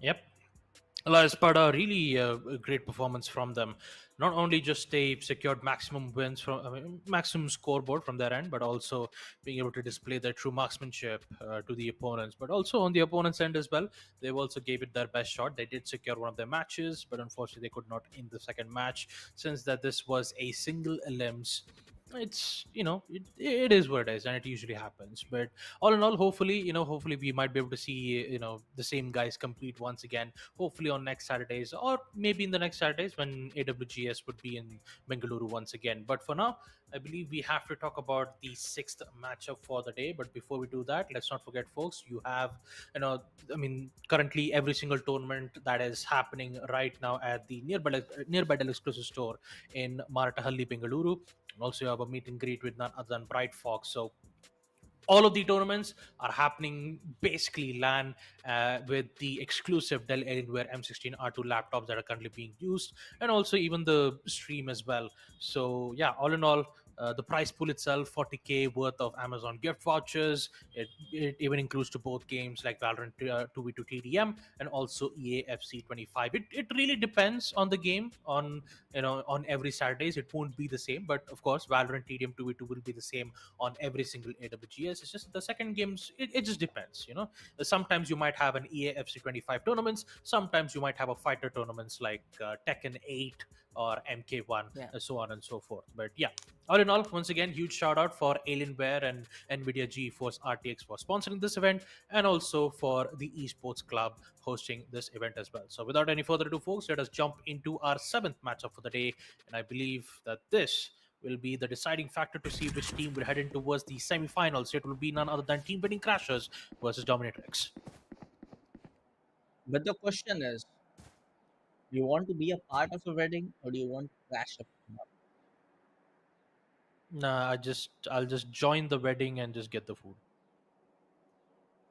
Yep. La Espada, really a great performance from them. Not only just they secured maximum wins maximum scoreboard from their end, but also being able to display their true marksmanship to the opponents. But also on the opponent's end as well, they also gave it their best shot. They did secure one of their matches, but unfortunately they could not in the second match, since that this was a single elims. It's it is what it is, and it usually happens. But all in all, hopefully we might be able to see the same guys compete once again, hopefully on next Saturdays, or maybe in the next Saturdays when AWGS would be in Bengaluru once again. But for now, I believe we have to talk about the sixth matchup for the day. But before we do that, let's not forget, folks, you have currently every single tournament that is happening right now at the nearby Dell exclusive store in Maratahalli, Bengaluru. And also you have a meet and greet with none other than Brightfox. So all of the tournaments are happening basically LAN with the exclusive Dell Alienware M16 R2 laptops that are currently being used, and also even the stream as well. So yeah, all in all, the prize pool itself, 40k worth of Amazon gift vouchers. It even includes to both games like Valorant 2v2 TDM and also EAFC 25. It really depends on the game. On every Saturdays it won't be the same, but of course Valorant TDM 2v2 will be the same on every single AWGS. It's just the second games, it just depends. Sometimes you might have an EAFC 25 tournaments, sometimes you might have a fighter tournaments like Tekken 8 or MK1, so on and so forth. But yeah, all in all, once again, huge shout out for Alienware and NVIDIA GeForce RTX for sponsoring this event, and also for the Esports Club hosting this event as well. So without any further ado, folks, let us jump into our seventh matchup for the day. And I believe that this will be the deciding factor to see which team will head in towards the semi-finals. It will be none other than Team Wedding Crashers versus Dominatrix. But the question is, do you want to be a part of a wedding, or do you want to crash a club? Nah, I'll just join the wedding and just get the food.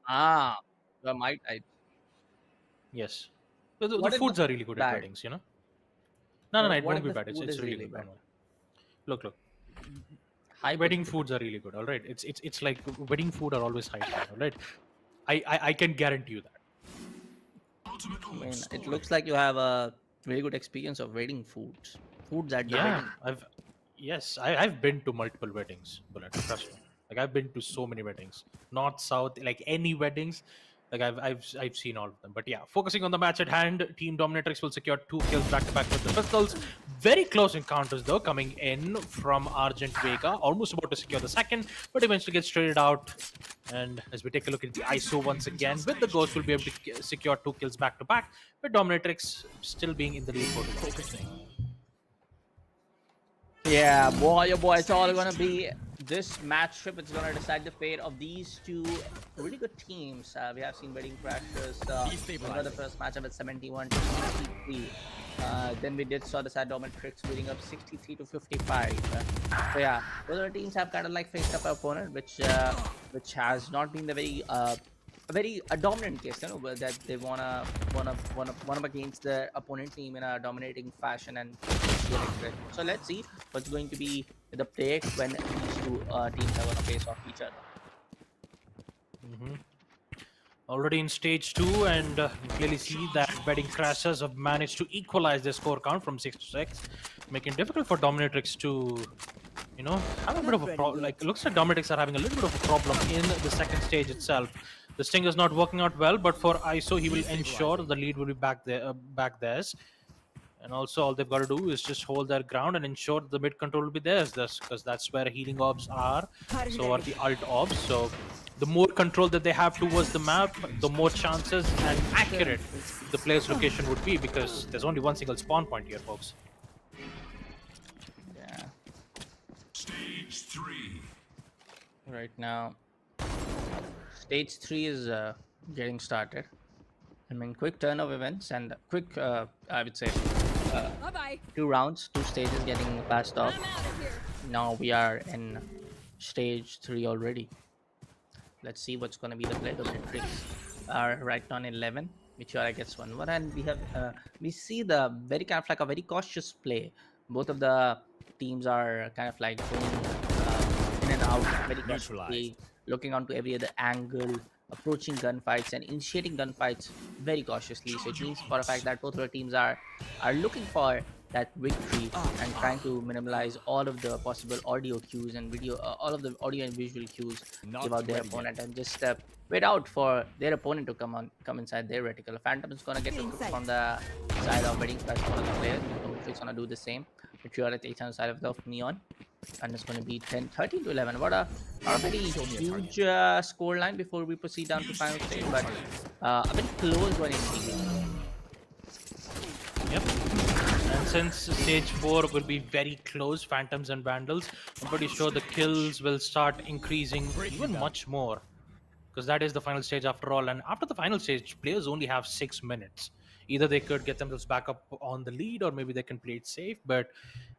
You are my type. Yes. The foods are really good at weddings, No, it won't be bad. It's really good. Look. Wedding foods are really good, all right? It's like wedding food are always high, all right? I can guarantee you that. It looks like you have a very good experience of wedding foods at the wedding. I've been to multiple weddings, Bullet, trust me. Like I've been to so many weddings, north, south, like any weddings. Like I've seen all of them. But yeah, focusing on the match at hand, Team Dominatrix will secure 2 kills back to back with the pistols. Very close encounters though, coming in from Argent Vega, almost about to secure the second, but eventually gets traded out. And as we take a look at the ISO once again, with the Ghost, we'll be able to secure 2 kills back to back, with Dominatrix still being in the lead for the Yeah, boy, oh boy, it's all gonna be this matchup. It's gonna decide the fate of these two really good teams. We have seen Wedding Crashers the first matchup at 71 to 63. Then we saw the side Dominatrix leading up 63 to 55. So yeah, those other teams have kind of like faced up an opponent which has not been the very dominant case, that they wanna up against the opponent team in a dominating fashion and. So let's see what's going to be the play when these two teams are going to face off each other. Already in stage 2, and you clearly see that Wedding Crashers have managed to equalize their score count from 6 to 6, making it difficult for Dominatrix to, have a bit of a problem. Like, it looks like Dominatrix are having a little bit of a problem in the second stage itself. The Sting is not working out well, but for ISO, he will ensure the lead will be back theirs. And also, all they've got to do is just hold their ground and ensure the mid control will be theirs, because that's where healing orbs are. So are the alt orbs. So the more control that they have towards the map, the more chances and accurate the player's location would be, because there's only one single spawn point here, folks. Yeah. Stage 3. Right now, stage 3 is getting started. Quick turn of events and quick, I would say, 2 rounds, 2 stages getting passed off. Now we are in stage 3 already. Let's see what's going to be the play. The metrics are right on 11. Meteora gets 1-1, and we see the very kind of like a very cautious play. Both of the teams are kind of like going in and out very Neutralized. cautiously, looking onto every other angle, approaching gunfights and initiating gunfights very cautiously. So it means for a fact that both of the teams are looking for that victory and trying to minimize all of the possible audio cues and video, all of the audio and visual cues Not give out their ready yet. opponent, and just wait out for their opponent to come inside their reticle. Phantom is gonna get recruited from the side of Wedding Crush, one of the players. It's gonna do the same. But you are at the 8 side of the Neon, and it's gonna be 13 to 11. What a very huge score line before we proceed down to final stage, but a bit close one indeed. Yep. And since stage 4 will be very close, Phantoms and Vandals, I'm pretty sure the kills will start increasing even much more. Because that is the final stage after all. And after the final stage, players only have 6 minutes. Either they could get themselves back up on the lead, or maybe they can play it safe. But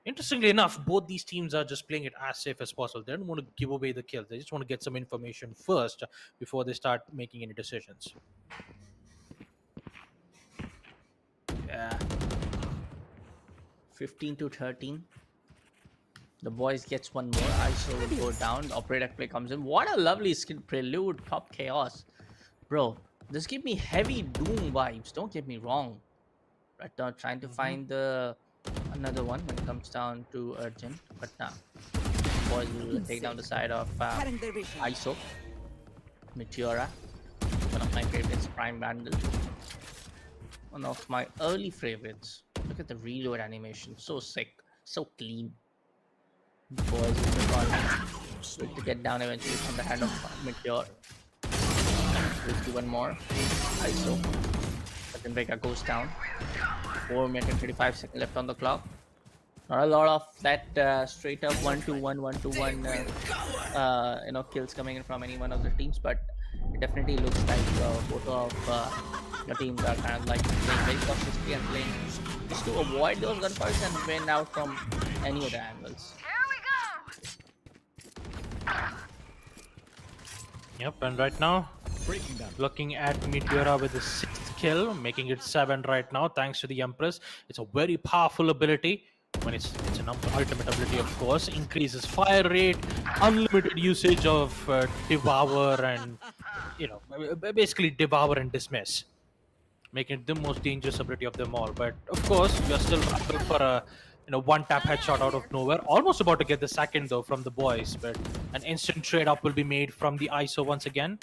interestingly enough, both these teams are just playing it as safe as possible. They don't want to give away the kills. They just want to get some information first before they start making any decisions. Yeah. 15 to 13. The boys gets one more. ISO will go down. The operator play comes in. What a lovely skin prelude. Top chaos. Bro, this give me heavy Doom vibes. Don't get me wrong. Right now, trying to find the another one when it comes down to urgent. But now, boys will take down the side of ISO. Meteora. One of my favorites. Prime Vandal. One of my early favorites. Look at the reload animation. So sick. So clean. Boys will to get down eventually from the hand of Meteor. Let's do one more. ISO. But then Vega goes down. 4 minutes and 35 seconds left on the clock. Not a lot of that straight up 1-2-1, 1-2-1 kills coming in from any one of the teams, but it definitely looks like both of the teams are kind of like playing very cautiously and playing just to avoid those gunfights and win out from any other angles. Yep, and right now, Breaking down. looking at Meteora with the 6th kill, making it 7 right now, thanks to the Empress. It's a very powerful ability. When it's an ultimate ability, of course. Increases fire rate, unlimited usage of Devour and, basically Devour and Dismiss. Making it the most dangerous ability of them all. But, of course, you're still up for a one-tap headshot out of nowhere. Almost about to get the second, though, from the boys. But an instant trade-up will be made from the ISO once again.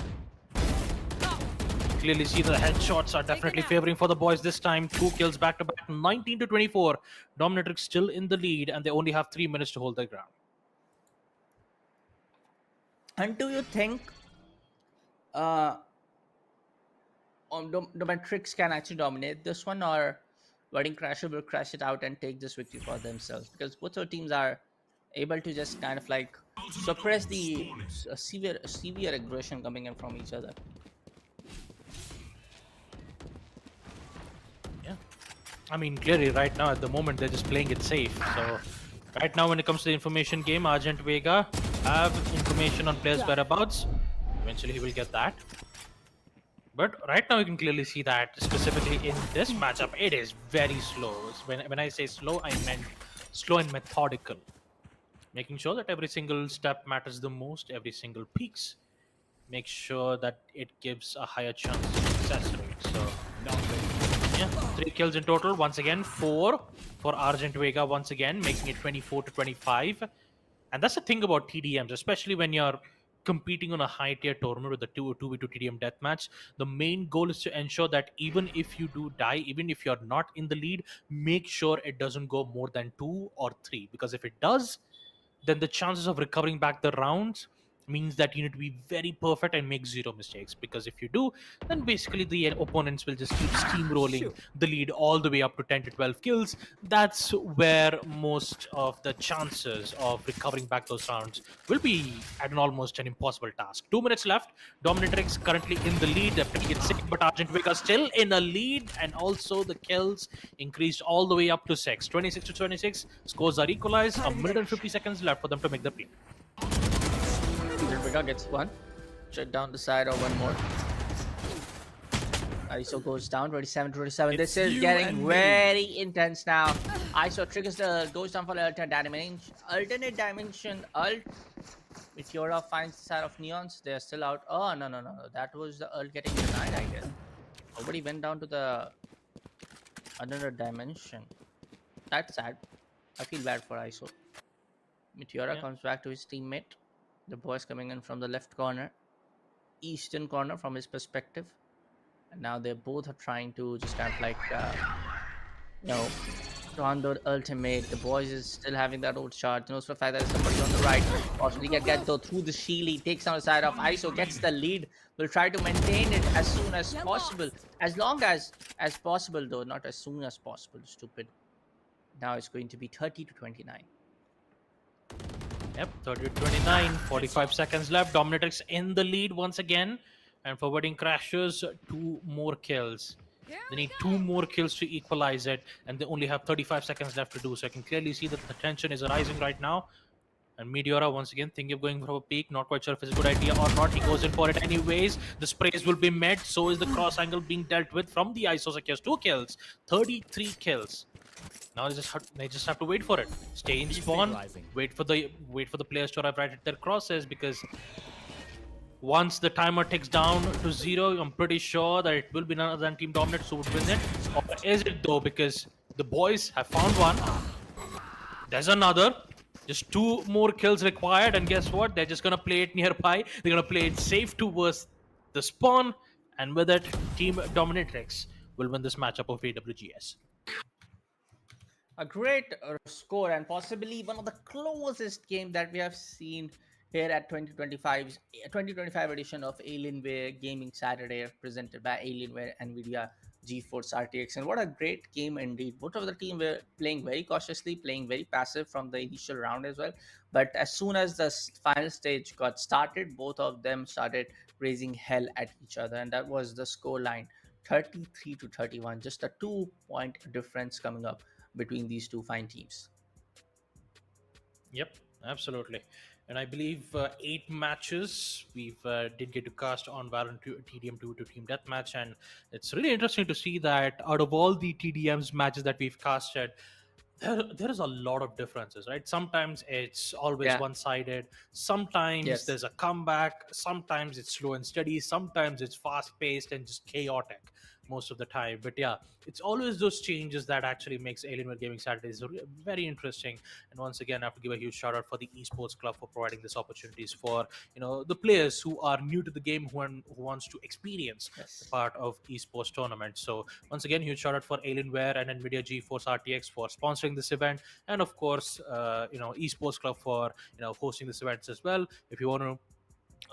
Clearly see the headshots are definitely favoring for the boys this time. 2 kills back-to-back, 19 to 24. Dominatrix still in the lead, and they only have 3 minutes to hold their ground. And do you think Dominatrix can actually dominate this one, or Wedding Crasher will crash it out and take this victory for themselves? Because both our teams are able to just kind of like suppress the severe aggression coming in from each other. Yeah. I mean, clearly right now at the moment they're just playing it safe. So right now when it comes to the information game, Argent Vega have information on players' whereabouts. Eventually he will get that. But right now you can clearly see that specifically in this matchup, it is very slow. When I say slow, I meant slow and methodical. Making sure that every single step matters the most, every single peaks. Make sure that it gives a higher chance of success rate. So, yeah, 3 kills in total. Once again, 4 for Argent Vega once again, making it 24 to 25. And that's the thing about TDMs, especially when you're competing on a high tier tournament with a 2v2 TDM deathmatch. The main goal is to ensure that even if you do die, even if you're not in the lead, make sure it doesn't go more than 2 or 3. Because if it does, then the chances of recovering back the rounds means that you need to be very perfect and make zero mistakes, because if you do, then basically the opponents will just keep steamrolling the lead all the way up to 10 to 12 kills. That's where most of the chances of recovering back those rounds will be at almost an impossible task. 2 minutes left. Dominatrix currently in the lead. They're playing it safe, but Argent Vega still in a lead, and also the kills increased all the way up to 6. 26 to 26. Scores are equalized. A minute and 50 seconds left for them to make the play. Vega gets one. Shut down the side or one more. ISO goes down 27-27. This is getting very intense now. ISO triggers goes down for the alternate dimension ult. Meteora finds the side of Neons. They're still out. Oh no. That was the ult getting denied, I guess. Nobody went down to the another dimension. That's sad. I feel bad for ISO. Meteora comes back to his teammate. The boys coming in from the left corner, eastern corner from his perspective. And now they both are trying to just kind of like, on the ultimate. The boys is still having that old shot. Knows for the fact that there's somebody on the right. Possibly get though through the shield. He takes on the side of ISO, gets the lead. Will try to maintain it as soon as possible. As long as possible though, not as soon as possible. Stupid. Now it's going to be 30 to 29. Yep, 30 to 29, 45 seconds left. Dominatrix in the lead once again. And forwarding crashes, 2 more kills. They need 2 more kills to equalize it, and they only have 35 seconds left to do. So I can clearly see that the tension is rising right now. And Meteora once again thinking of going for a peek. Not quite sure if it's a good idea or not. He goes in for it anyways. The sprays will be met. So is the cross angle being dealt with from the ISO Secures. 2 kills, 33 kills. Now they just have to wait for it. Stay in spawn. Wait for the players to arrive right at their crosses, because once the timer ticks down to 0, I'm pretty sure that it will be none other than Team Dominant who would win it. Or is it though? Because the boys have found one. There's another. Just 2 more kills required, and guess what? They're just gonna play it nearby. They're gonna play it safe towards the spawn, and with it, Team Dominatrix will win this matchup of AWGS. A great score, and possibly one of the closest game that we have seen here at 2025 edition of Alienware Gaming Saturday, presented by Alienware NVIDIA GeForce RTX. And what a great game indeed. Both of the team were playing very cautiously, playing very passive from the initial round as well. But as soon as the final stage got started, both of them started raising hell at each other. And that was the score line, 33 to 31. Just a 2-point difference coming up between these two fine teams. Yep, absolutely. And I believe 8 matches we did get to cast on VALORANT TDM2 to Team Deathmatch, and it's really interesting to see that out of all the TDM's matches that we've casted, there is a lot of differences, right? Sometimes it's always one-sided. Sometimes there's a comeback. Sometimes it's slow and steady. Sometimes it's fast-paced and just chaotic most of the time. But yeah, it's always those changes that actually makes Alienware Gaming Saturdays very interesting. And once again, I have to give a huge shout out for the Esports Club for providing these opportunities for the players who are new to the game, who wants to experience the part of esports tournaments. So once again, huge shout out for Alienware and NVIDIA GeForce RTX for sponsoring this event, and of course Esports Club for hosting this event as well. If you want to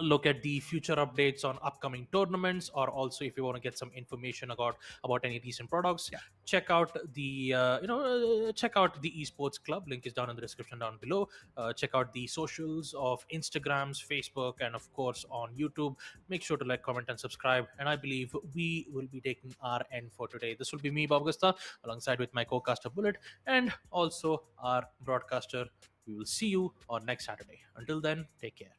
look at the future updates on upcoming tournaments, or also if you want to get some information about any recent products, check out the Esports Club. Link is down in the description down below. Check out the socials of Instagrams, Facebook, and of course on YouTube. Make sure to like, comment, and subscribe. And I believe we will be taking our end for today. This will be me, Bob Gusta, alongside with my co-caster Bullet, and also our broadcaster. We will see you on next Saturday. Until then, take care.